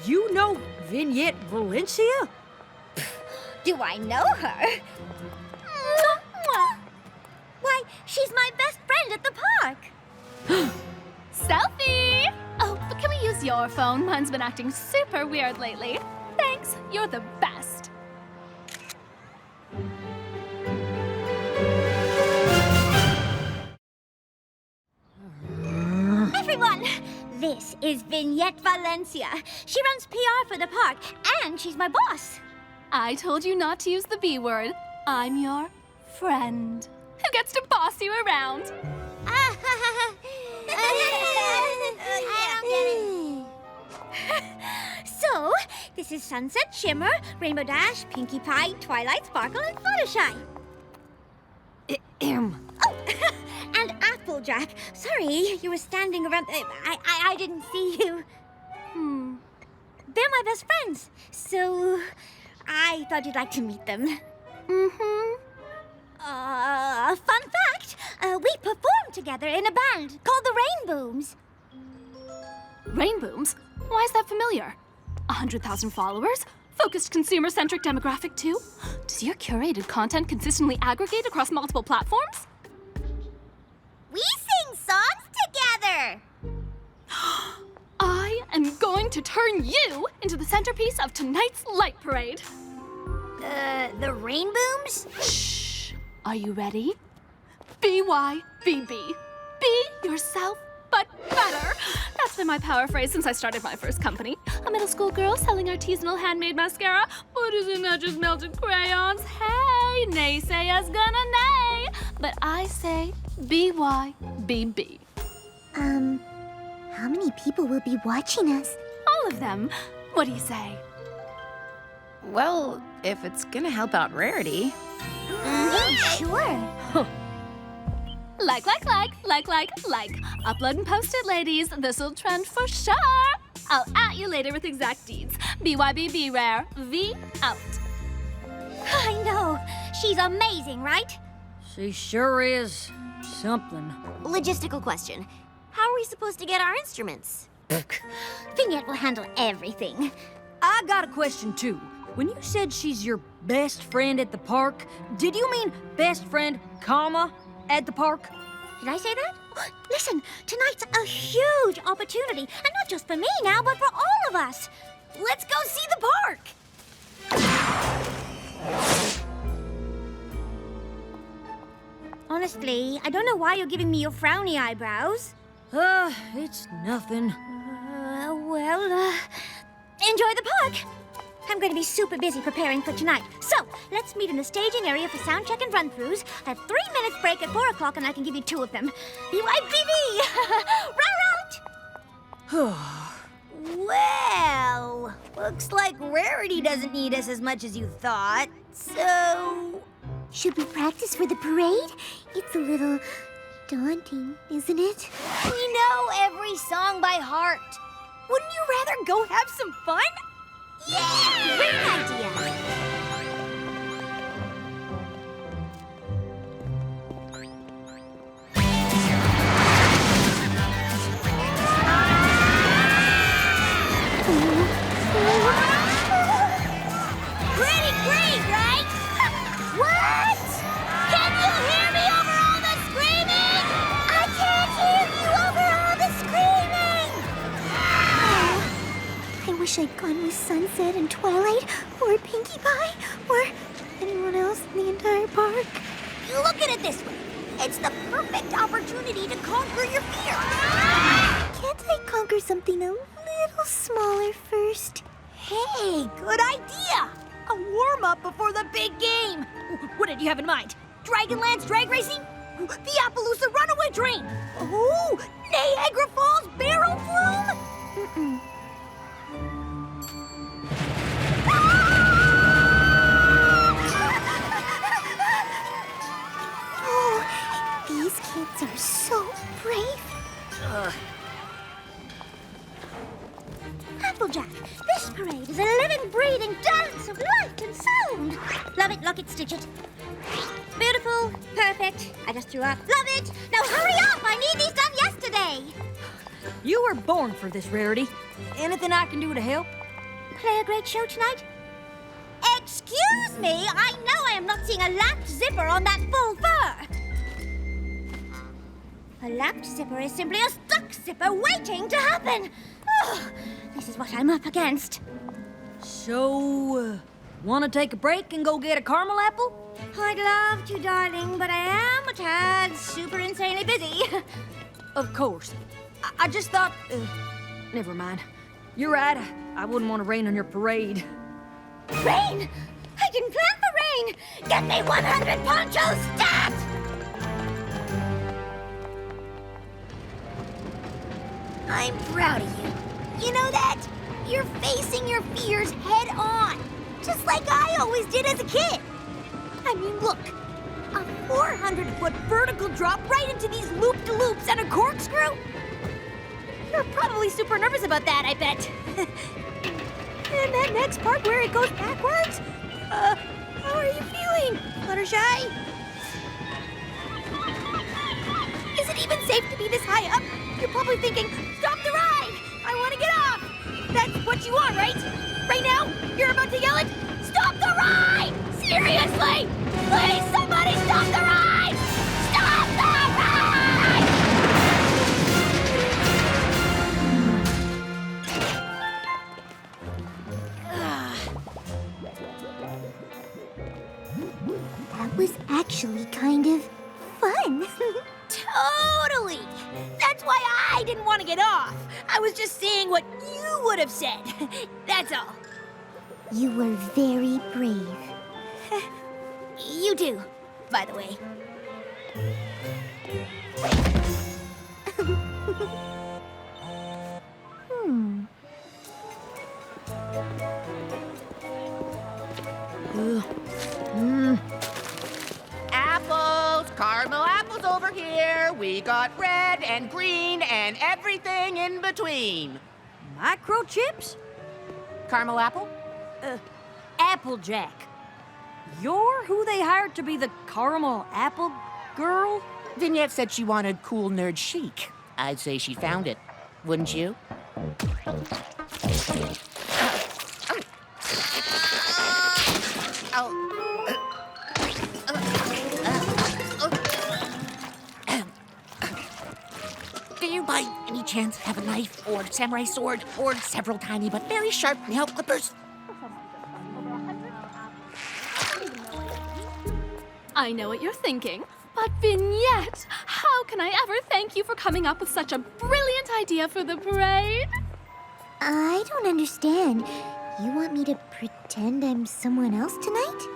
You know Vignette Valencia? Do I know her? Why, she's my best friend at the park. Selfie! Oh, but can we use your phone? Mine's been acting super weird lately. Thanks, you're the best. Everyone, this is Vignette Valencia. She runs PR for the park, and she's my boss. I told you not to use the B word. I'm your friend. Who gets to boss you around? I don't get it. So, this is Sunset Shimmer, Rainbow Dash, Pinkie Pie, Twilight Sparkle, and Fluttershy. Oh, and Applejack. Sorry, you were standing around. I didn't see you. They're my best friends, so I thought you'd like to meet them. Fun fact, we performed together in a band called the Rainbooms. Rainbooms? Why is that familiar? 100,000 followers? Focused consumer-centric demographic too? Does your curated content consistently aggregate across multiple platforms? We sing songs together. I am going to turn you into the centerpiece of tonight's light parade. The Rainbooms? Shh. Are you ready? BYBB. Be yourself, but better. That's been my power phrase since I started my first company. A middle school girl selling artisanal handmade mascara? But isn't that just melted crayons? Hey, naysayers gonna nay. But I say BYBB. How many people will be watching us? All of them. What do you say? Well, if it's gonna help out Rarity. Sure. Like. Upload and post it, ladies. This'll trend for sure. I'll at you later with exact deeds. BYBB Rare. V out. I know. She's amazing, right? She sure is something. Logistical question. How are we supposed to get our instruments? Vignette will handle everything. I got a question, too. When you said she's your best friend at the park, did you mean best friend, comma, at the park? Did I say that? Listen, tonight's a huge opportunity. And not just for me now, but for all of us. Let's go see the park. Honestly, I don't know why you're giving me your frowny eyebrows. It's nothing. Enjoy the park. I'm going to be super busy preparing for tonight. So, let's meet in the staging area for sound check and run-throughs. I have 3 minutes break at 4 o'clock, and I can give you 2 of them. BYBB! Rout! Well, looks like Rarity doesn't need us as much as you thought, so... Should we practice for the parade? It's a little daunting, isn't it? We know every song by heart. Wouldn't you rather go have some fun? Yeah! Great idea! Pretty great, right? What? Can you hear me over all the screaming? I can't hear you over all the screaming! I wish I'd gone with Sunset and Twilight, or Pinkie Pie, or anyone else in the entire park. You look at it this way. It's the perfect opportunity to conquer your fear. Can't I conquer something a little smaller first? Hey, good idea! A warm-up before the big game. What did you have in mind? Dragonlance drag racing? The Appaloosa runaway train? Oh, Niagara Falls barrel flume? Oh, these kids are so brave. Applejack, this parade is a living, breathing dance of light and sound. Love it, lock it, stitch it. Beautiful, perfect. I just threw up. Love it. Now hurry up, I need these done yesterday. You were born for this, Rarity. Anything I can do to help? Play a great show tonight? Excuse me, I know I am not seeing a lapped zipper on that full fur. A lapped zipper is simply a stuck zipper waiting to happen. Oh, this is what I'm up against. So, wanna take a break and go get a caramel apple? I'd love to, darling, but I am a tad super insanely busy. Of course. I just thought... never mind. You're right. I wouldn't want to rain on your parade. Rain? I didn't plan for rain! Get me 100 ponchos, stat! I'm proud of you. You know that? You're facing your fears head on, just like I always did as a kid. I mean, look, a 400-foot vertical drop right into these loop-de-loops and a corkscrew? You're probably super nervous about that, I bet. And that next part where it goes backwards? How are you feeling, Fluttershy? Is it even safe to be this high up? You're probably thinking, stop the ride! I want to get off! That's what you want, right? Right now, you're about to yell it, stop the ride! Seriously! Please, somebody stop the ride! Stop the ride! That was actually kind of fun. Totally! That's why I didn't want to get off. I was just saying what you would have said. That's all. You were very brave. You too, by the way. Apples! Caramel apples over here! We got red and green and everything in between. Microchips? Caramel apple? Applejack. You're who they hired to be the caramel apple girl? Vignette said she wanted cool nerd chic. I'd say she found it. Wouldn't you? Do you by any chance have a knife or samurai sword or several tiny but very sharp nail clippers? I know what you're thinking, but Vignette, how can I ever thank you for coming up with such a brilliant idea for the parade? I don't understand. You want me to pretend I'm someone else tonight?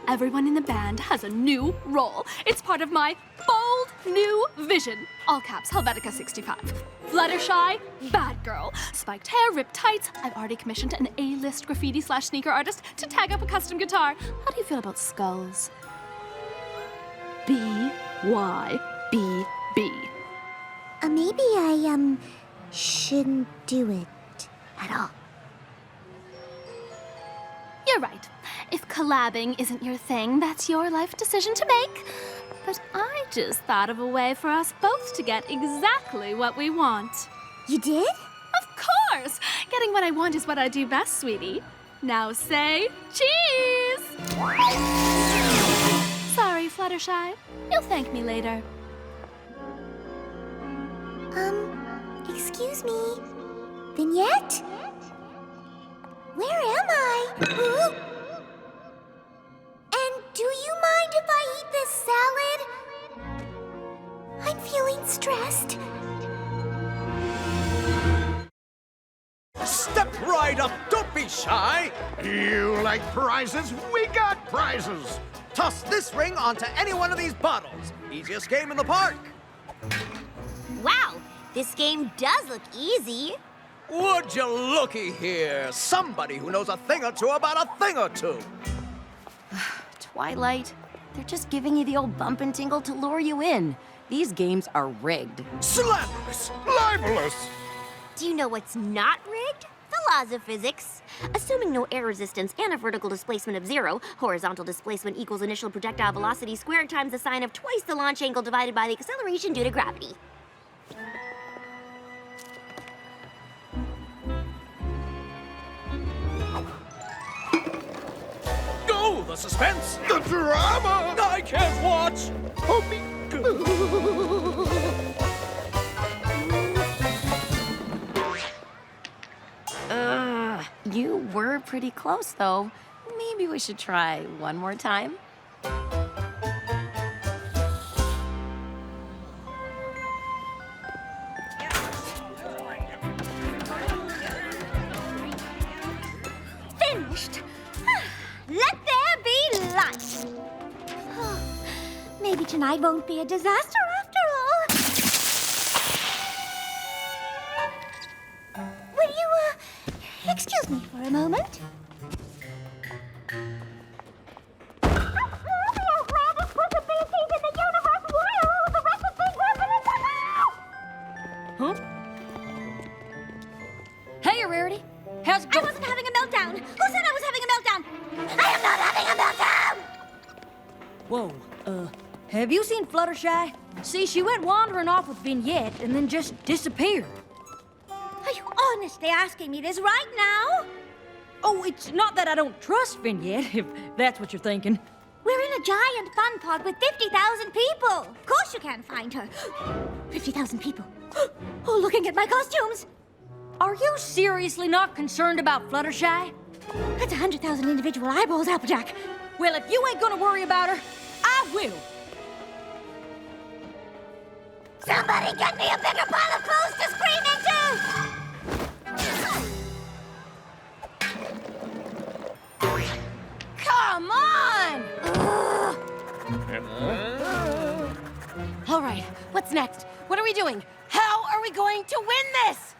Everyone in the band has a new role. It's part of my bold new vision. All caps, Helvetica 65. Fluttershy, bad girl. Spiked hair, ripped tights. I've already commissioned an A-list graffiti/sneaker artist to tag up a custom guitar. How do you feel about skulls? B-Y-B-B. Maybe I, shouldn't do it at all. You're right. If collabing isn't your thing, that's your life decision to make. But I just thought of a way for us both to get exactly what we want. You did? Of course! Getting what I want is what I do best, sweetie. Now say cheese! Sorry, Fluttershy. You'll thank me later. Excuse me. Vignette? Where am I? And do you mind if I eat this salad? I'm feeling stressed. Step right up, don't be shy. You like prizes? We got prizes. Toss this ring onto any one of these bottles. Easiest game in the park. Wow, this game does look easy. Would you looky here? Somebody who knows a thing or two about a thing or two. Twilight, they're just giving you the old bump and tingle to lure you in. These games are rigged. Slanderous! Libelous! Do you know what's not rigged? The laws of physics. Assuming no air resistance and a vertical displacement of 0, horizontal displacement equals initial projectile velocity squared times the sine of twice the launch angle divided by the acceleration due to gravity. Oh, the suspense! The drama! I can't watch! Oh, be good. You were pretty close, though. Maybe we should try one more time. Finished. Let there be light. Maybe tonight won't be a disaster after all. Will you, excuse me for a moment? Huh? Hey, Rarity. How's it going? I wasn't having a meltdown. Who said I was having a meltdown? I am not having a meltdown! Whoa, have you seen Fluttershy? See, she went wandering off with Vignette and then just disappeared. Are you honestly asking me this right now? Oh, it's not that I don't trust Vignette, if that's what you're thinking. We're in a giant fun park with 50,000 people. Of course you can't find her. 50,000 people. Oh, looking at my costumes. Are you seriously not concerned about Fluttershy? That's 100,000 individual eyeballs, Applejack. Well, if you ain't gonna worry about her, I will. Somebody get me a bigger pile of clothes to scream into! Come on! All right, what's next? What are we doing? How are we going to win this?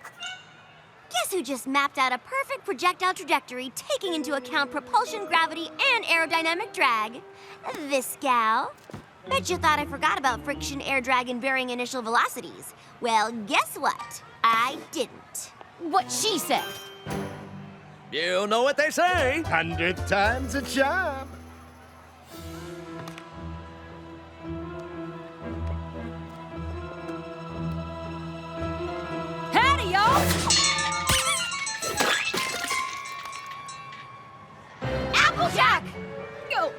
Guess who just mapped out a perfect projectile trajectory taking into account propulsion, gravity, and aerodynamic drag? This gal. Bet you thought I forgot about friction, air drag, and varying initial velocities. Well, guess what? I didn't. What she said. You know what they say. 100 times a charm. Howdy, y'all! Applejack! Oh,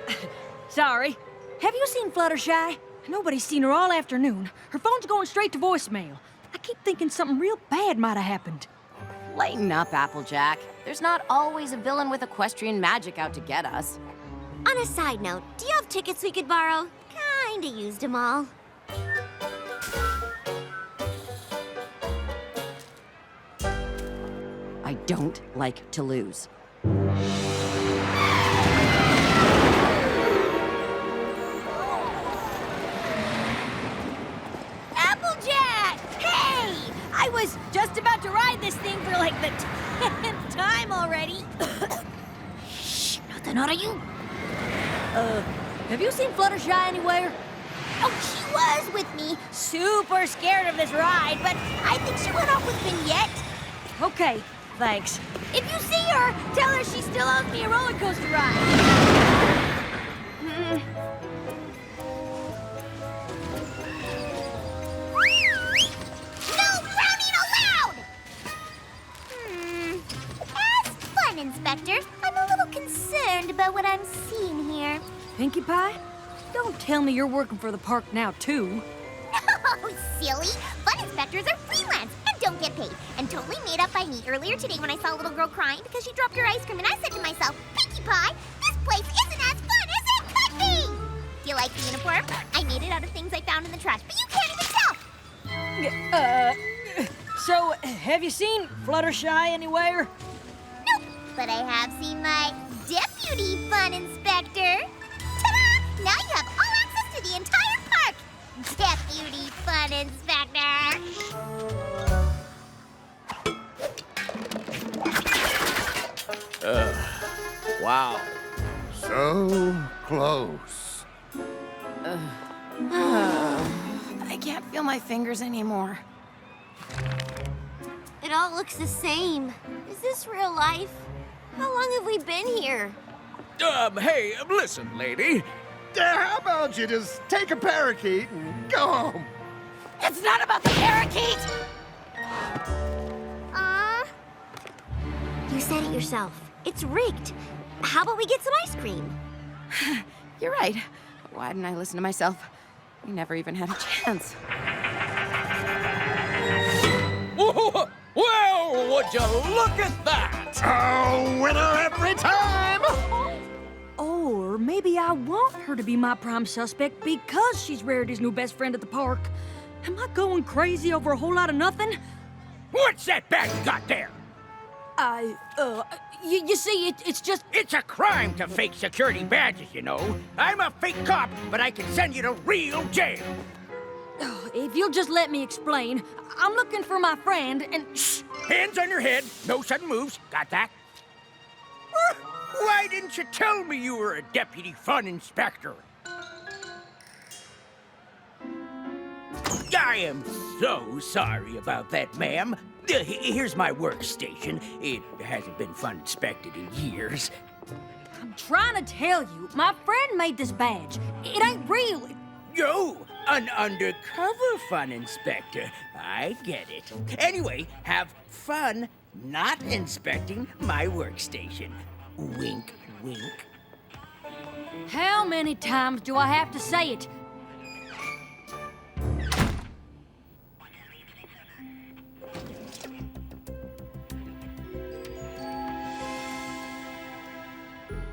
sorry. Have you seen Fluttershy? Nobody's seen her all afternoon. Her phone's going straight to voicemail. I keep thinking something real bad might have happened. Lighten up, Applejack. There's not always a villain with equestrian magic out to get us. On a side note, do you have tickets we could borrow? Kinda used them all. I don't like to lose. Applejack! Hey! I was just about to ride this thing for like the 10th time already. Shh, nothing out of you. Have you seen Fluttershy anywhere? Oh, she was with me. Super scared of this ride, but I think she went off with Vignette. okay, thanks. If you see her, tell her she still owes me a roller coaster ride. No frowning allowed! As fun inspector, I'm a little concerned about what I'm seeing here. Pinkie Pie? Don't tell me you're working for the park now, too. Oh, silly. Fun inspectors are freelance and don't get paid. And totally made up by me earlier today when I saw a little girl crying because she dropped her ice cream and I said to myself, Pinkie Pie, this place isn't as fun as it could be! Do you like the uniform? I made it out of things I found in the trash, but you can't even tell! So, have you seen Fluttershy anywhere? Nope, but I have seen my deputy fun inspector. Ta-da! Now you have all access to the entire park! Deputy fun inspector! Wow. So close. I can't feel my fingers anymore. It all looks the same. Is this real life? How long have we been here? Hey, listen, lady. How about you just take a parakeet and go home? It's not about the parakeet! You said it yourself. It's rigged. How about we get some ice cream? You're right. Why didn't I listen to myself? We never even had a chance. Well, would you look at that? Oh, winner every time! Or maybe I want her to be my prime suspect because she's Rarity's new best friend at the park. Am I going crazy over a whole lot of nothing? What's that bag you got there? You see, it's just... It's a crime to fake security badges, you know. I'm a fake cop, but I can send you to real jail. If you'll just let me explain, I'm looking for my friend and... Shh! Hands on your head, no sudden moves. Got that? Why didn't you tell me you were a deputy fun inspector? I am so sorry about that, ma'am. Here's my workstation. It hasn't been fun inspected in years. I'm trying to tell you, my friend made this badge. It ain't real. Yo, an undercover fun inspector. I get it. Anyway, have fun not inspecting my workstation. Wink, wink. How many times do I have to say it?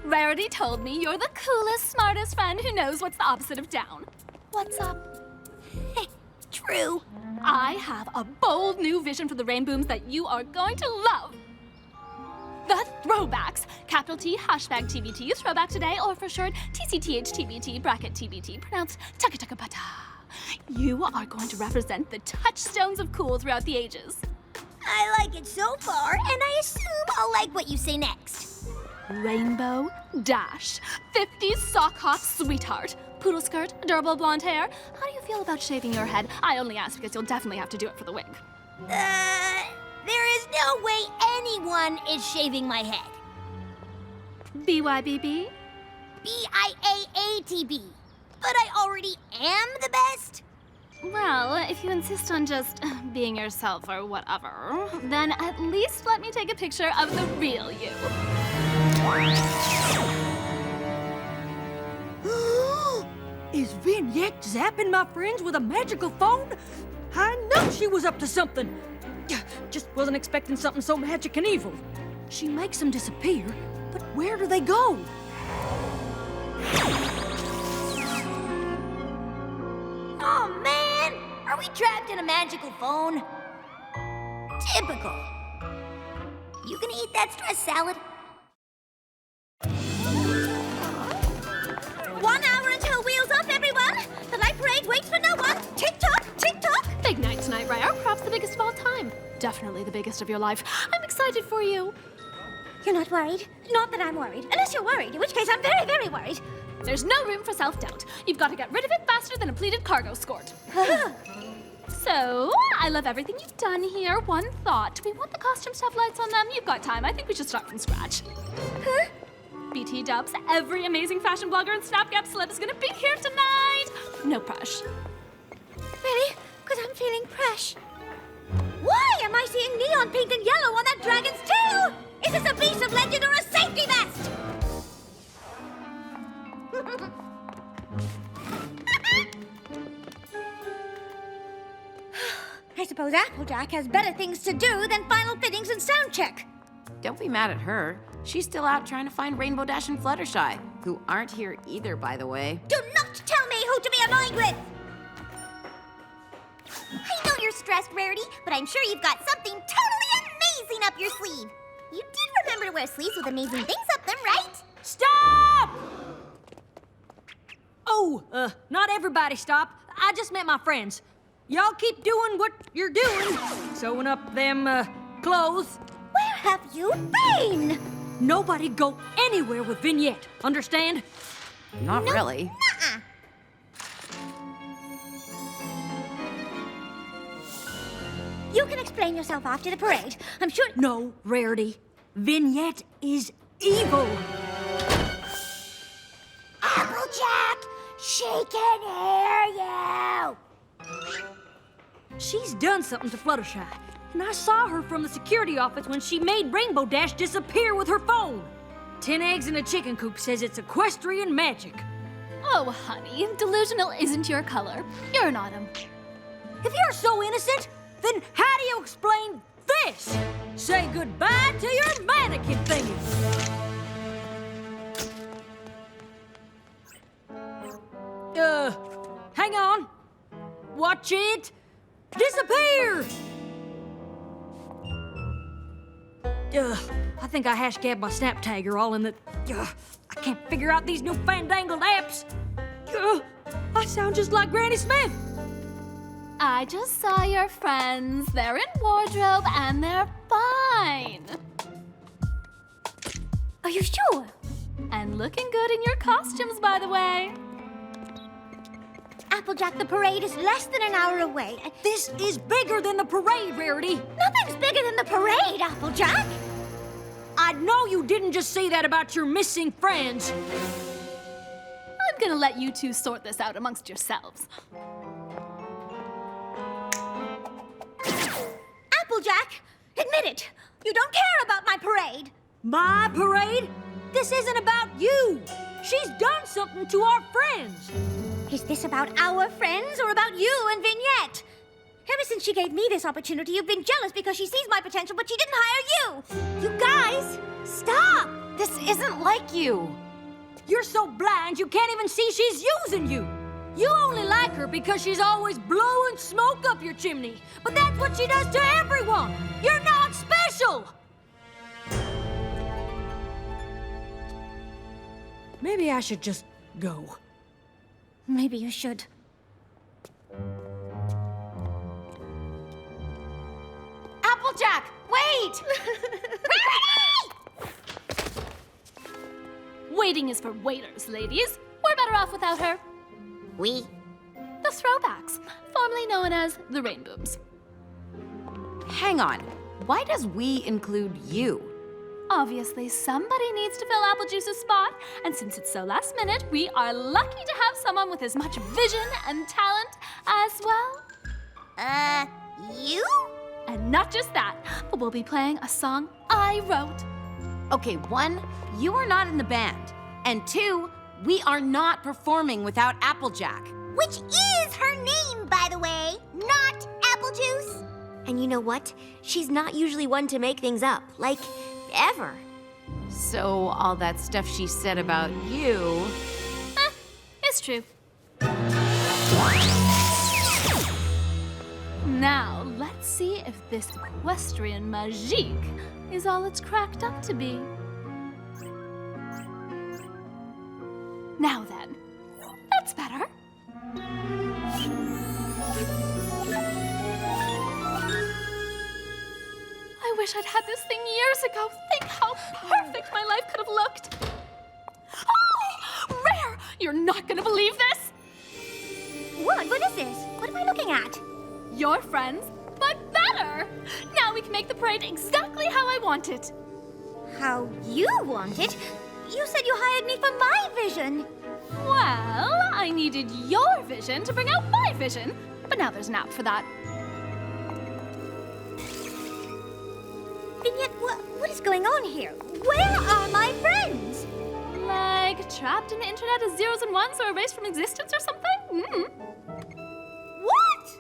Rarity told me you're the coolest, smartest friend who knows what's the opposite of down. What's up? True. true. I have a bold new vision for the Rainbooms that you are going to love. The throwbacks. Capital T, hashtag TBT, throwback today, or for short, TCTHTBT, bracket TBT, pronounced taka-taka-pata. You are going to represent the touchstones of cool throughout the ages. I like it so far, and I assume I'll like what you say next. Rainbow Dash, 50s sock hop sweetheart. Poodle skirt, adorable blonde hair. How do you feel about shaving your head? I only ask because you'll definitely have to do it for the wig. There is no way anyone is shaving my head. BYBB? BIAATB. But I already am the best? Well, if you insist on just being yourself or whatever, then at least let me take a picture of the real you. Is Vignette zapping my friends with a magical phone? I knew she was up to something. Just wasn't expecting something so magic and evil. She makes them disappear, but where do they go? Oh, man! Are we trapped in a magical phone? Typical. You gonna eat that stress salad? 1 hour until wheels up, everyone! The light parade waits for no one! Tick-tock, tick-tock! Big night tonight, Raya. Perhaps the biggest of all time. Definitely the biggest of your life. I'm excited for you. You're not worried? Not that I'm worried. Unless you're worried, in which case I'm very, very worried. There's no room for self-doubt. You've got to get rid of it faster than a pleated cargo skirt. So, I love everything you've done here. One thought. Do we want the costumes to have lights on them? You've got time. I think we should start from scratch. Huh? BT dubs, every amazing fashion blogger and Snapgap celeb is gonna be here tonight. No pressure. Really? Because I'm feeling fresh. Why am I seeing neon pink and yellow on that dragon's tail? Is this a beast of legend or a safety vest? I suppose Applejack has better things to do than final fittings and sound check. Don't be mad at her. She's still out trying to find Rainbow Dash and Fluttershy, who aren't here either, by the way. Do not tell me who to be aligned with! I know you're stressed, Rarity, but I'm sure you've got something totally amazing up your sleeve. You did remember to wear sleeves with amazing things up them, right? Stop! Oh, not everybody stop. I just met my friends. Y'all keep doing what you're doing. Sewing up them, clothes. Where have you been? Nobody go anywhere with Vignette, understand? Not really. Nuh-uh. You can explain yourself after the parade. I'm sure... No, Rarity. Vignette is evil. Applejack! She can hear you! She's done something to Fluttershy. And I saw her from the security office when she made Rainbow Dash disappear with her phone. 10 eggs in a chicken coop says it's equestrian magic. Oh, honey, delusional isn't your color. You're an autumn. If you're so innocent, then how do you explain this? Say goodbye to your mannequin thingy. Hang on. Watch it disappear. I think I hash-gabbed my snap tagger all in the... I can't figure out these new fandangled apps. I sound just like Granny Smith. I just saw your friends. They're in wardrobe and they're fine. Are you sure? And looking good in your costumes, by the way. Applejack, the parade is less than an hour away. This is bigger than the parade, Rarity. Nothing's bigger than the parade, Applejack. I know you didn't just say that about your missing friends. I'm gonna let you two sort this out amongst yourselves. Applejack, admit it. You don't care about my parade. My parade? This isn't about you. She's done something to our friends. Is this about our friends or about you and Vignette? Ever since she gave me this opportunity, you've been jealous because she sees my potential, but she didn't hire you. You guys, stop. This isn't like you. You're so blind you can't even see she's using you. You only like her because she's always blowing smoke up your chimney, but that's what she does to everyone. You're not special. Maybe I should just go. Maybe you should. Applejack, wait! Waiting is for waiters, ladies. We're better off without her. We? The Throwbacks, formerly known as the Rainbows. Hang on. Why does we include you? Obviously, somebody needs to fill Applejuice's spot, and since it's so last minute, we are lucky to have someone with as much vision and talent as well. You? And not just that, but we'll be playing a song I wrote. Okay, 1, you are not in the band. And 2, we are not performing without Applejack. Which is her name, by the way, not Applejuice. And you know what? She's not usually one to make things up, like, ever. So all that stuff she said about you... It's true. Now, let's see if this equestrian magique is all it's cracked up to be. Now then, that's better. I wish I'd had this thing years ago. Think how perfect my life could have looked. Oh, Rare! You're not gonna believe this! What? What is this? What am I looking at? Your friends, but better! Now we can make the parade exactly how I want it. How you want it? You said you hired me for my vision. Well, I needed your vision to bring out my vision, but now there's an app for that. Vignette, what is going on here? Where are my friends? Like trapped in the internet as zeros and ones or erased from existence or something? What?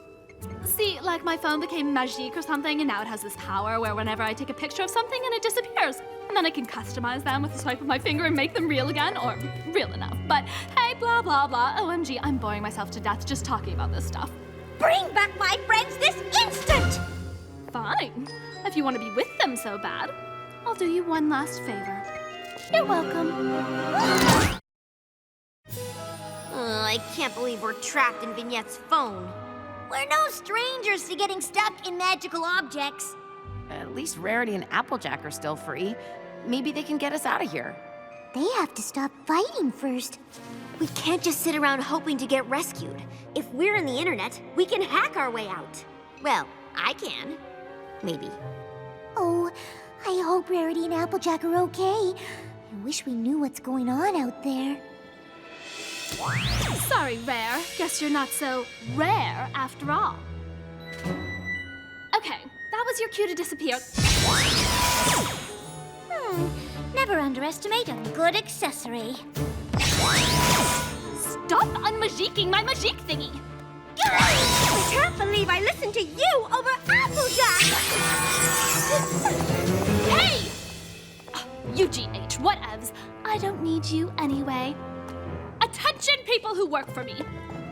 See, like my phone became magique or something, and now it has this power where whenever I take a picture of something and it disappears. And then I can customize them with a swipe of my finger and make them real again, or real enough. But hey, blah, blah, blah. OMG, I'm boring myself to death just talking about this stuff. Bring back my friends this instant! Fine. If you want to be with them so bad, I'll do you one last favor. You're welcome. I can't believe we're trapped in Vignette's phone. We're no strangers to getting stuck in magical objects. At least Rarity and Applejack are still free. Maybe they can get us out of here. They have to stop fighting first. We can't just sit around hoping to get rescued. If we're in the internet, we can hack our way out. Well, I can. Maybe. Oh, I hope Rarity and Applejack are okay. I wish we knew what's going on out there. Sorry, Rare. Guess you're not so rare after all. Okay, that was your cue to disappear. Never underestimate a good accessory. Stop unmagiquing my magique thingy! I can't believe I listened to you over Applejack! Hey! UGH, whatevs. I don't need you anyway. Attention, people who work for me.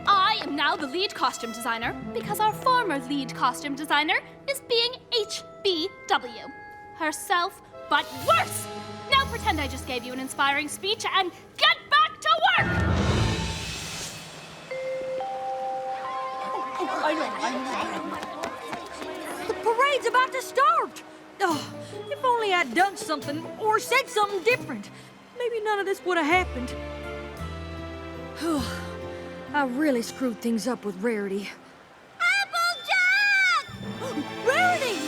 I am now the lead costume designer because our former lead costume designer is being HBW. Herself, but worse! Now pretend I just gave you an inspiring speech and get back to work! The parade's about to start! Oh, if only I'd done something or said something different, maybe none of this would have happened. I really screwed things up with Rarity. Applejack! Rarity!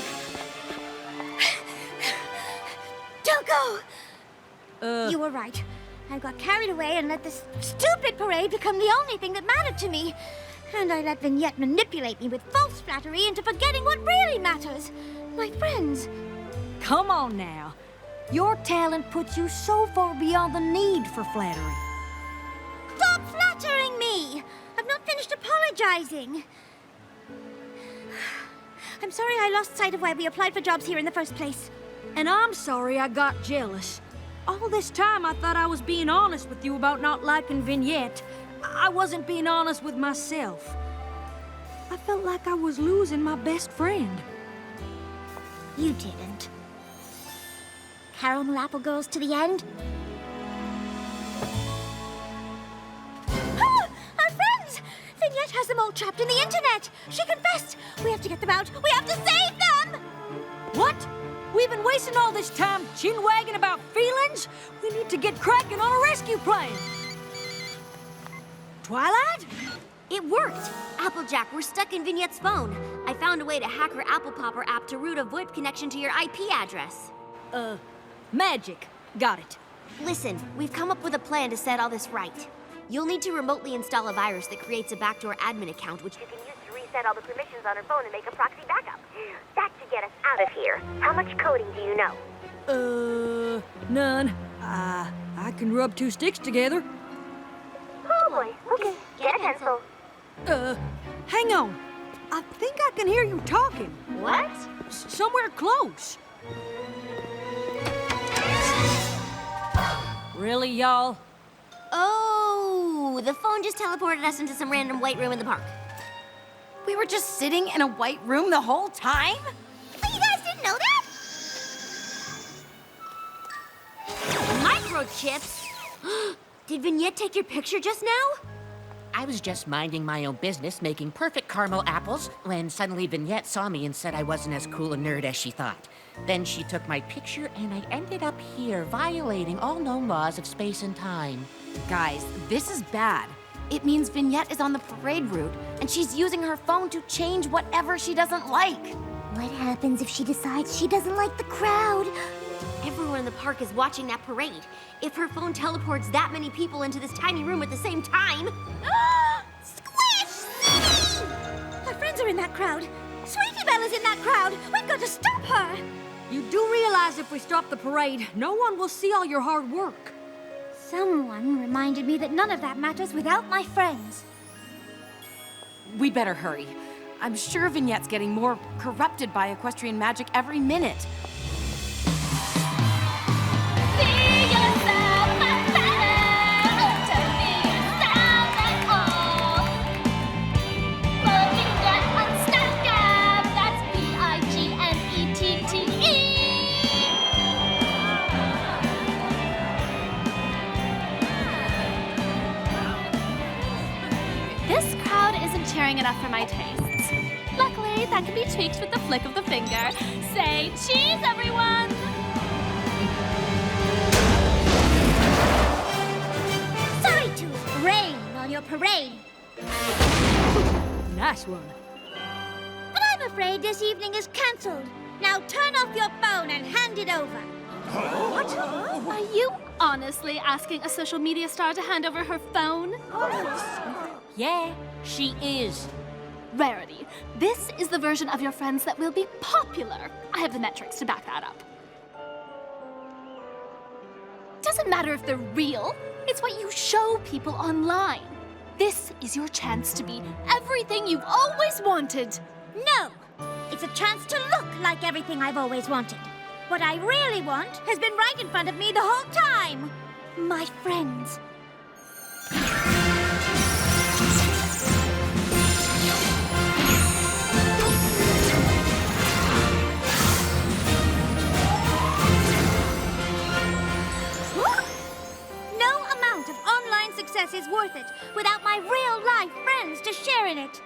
Don't go! You were right. I got carried away and let this stupid parade become the only thing that mattered to me. And I let Vignette manipulate me with false flattery into forgetting what really matters. My friends. Come on now. Your talent puts you so far beyond the need for flattery. Stop flattering me! I've not finished apologizing. I'm sorry I lost sight of why we applied for jobs here in the first place. And I'm sorry I got jealous. All this time I thought I was being honest with you about not liking Vignette. I wasn't being honest with myself. I felt like I was losing my best friend. You didn't. Caramel apple girls to the end? Ah! Our friends! Vignette has them all trapped in the internet! She confessed! We have to get them out! We have to save them! What? We've been wasting all this time chin-wagging about feelings? We need to get cracking on a rescue plan! Twilight? It worked! Applejack, we're stuck in Vignette's phone. I found a way to hack her Apple Popper app to route a VoIP connection to your IP address. Magic. Got it. Listen, we've come up with a plan to set all this right. You'll need to remotely install a virus that creates a backdoor admin account, which You can use to reset all the permissions on her phone and make a proxy backup. That should get us out of here. How much coding do you know? None. I can rub two sticks together. Oh boy, okay. Get a pencil. Hang on. I think I can hear you talking. What? Somewhere close. Really, y'all? Oh, the phone just teleported us into some random white room in the park. We were just sitting in a white room the whole time? But you guys didn't know that? Microchips? Did Vignette take your picture just now? I was just minding my own business, making perfect caramel apples, when suddenly Vignette saw me and said I wasn't as cool a nerd as she thought. Then she took my picture, and I ended up here, violating all known laws of space and time. Guys, this is bad. It means Vignette is on the parade route, and she's using her phone to change whatever she doesn't like. What happens if she decides she doesn't like the crowd? Everyone in the park is watching that parade. If her phone teleports that many people into this tiny room at the same time... Squish! Our friends are in that crowd. Sweetie Belle is in that crowd. We've got to stop her. You do realize if we stop the parade, no one will see all your hard work. Someone reminded me that none of that matters without my friends. We better hurry. I'm sure Vignette's getting more corrupted by equestrian magic every minute. Cheering enough for my tastes. Luckily, that can be tweaked with the flick of the finger. Say cheese, everyone! Sorry to rain on your parade. Nice one. But I'm afraid this evening is cancelled. Now turn off your phone and hand it over. What? Are you honestly asking a social media star to hand over her phone? Yeah, she is. Rarity, this is the version of your friends that will be popular. I have the metrics to back that up. Doesn't matter if they're real. It's what you show people online. This is your chance to be everything you've always wanted. No! It's a chance to look like everything I've always wanted. What I really want has been right in front of me the whole time. My friends. Success is worth it without my real-life friends to share in it.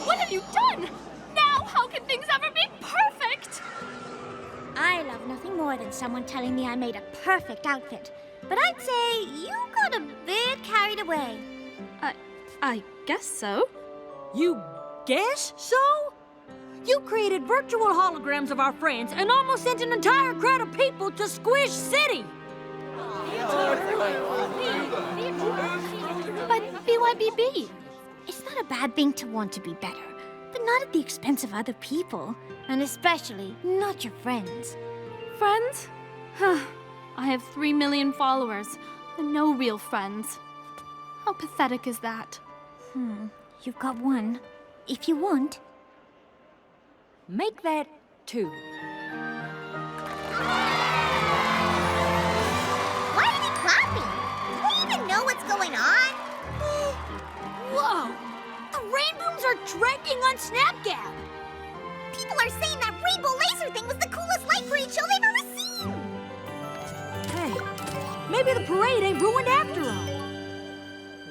What have you done? Now, how can things ever be perfect? I love nothing more than someone telling me I made a perfect outfit. But I'd say you got a bit carried away. I guess so. You guess so? You created virtual holograms of our friends and almost sent an entire crowd of people to Squish City. But BYBB. It's not a bad thing to want to be better, but not at the expense of other people. And especially not your friends. Friends? I have 3 million followers, and no real friends. How pathetic is that? You've got one. If you want. Make that 2. Why are they clapping? Do they even know what's going on? Whoa! The Rainbooms are trending on Snapchat! People are saying that rainbow laser thing was the coolest light parade show they've ever seen! Hey, maybe the parade ain't ruined after all.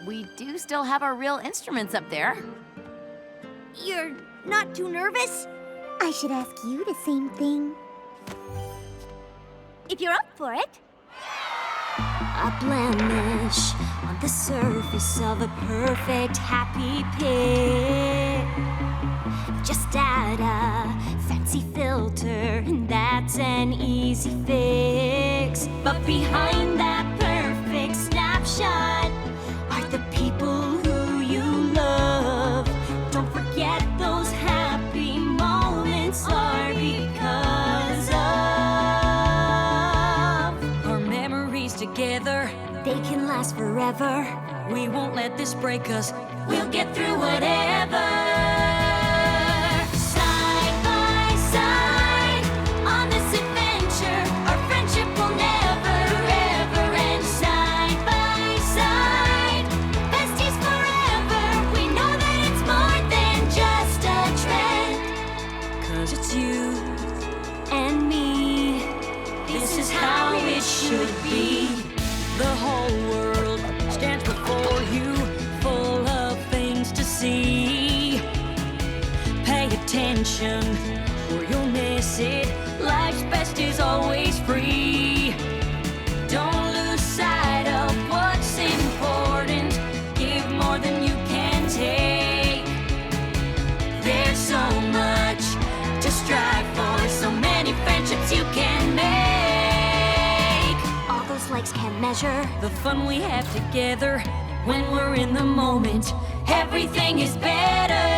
We do still have our real instruments up there. You're not too nervous? I should ask you the same thing. If you're up for it. A blemish on the surface of a perfect happy pic. Just add a fancy filter and that's an easy fix. But behind that perfect snapshot are the people who you love. Don't forget those happy moments are because of Our memories together, they can last forever. we won't let this break us. We'll get through whatever. Side by side on this adventure, our friendship will never ever end. Side by side, besties forever. We know that it's more than just a trend. 'Cause it's you And me, this is how it should be. The whole world stands before you, full of things to see. Pay attention, or you'll miss it. Life's best is always free. Don't lose sight of what's important. Give more than you can take. There's so much to strive for, so many friendships you can make. All those likes can't measure the fun we have together when we're in the moment. Everything is better.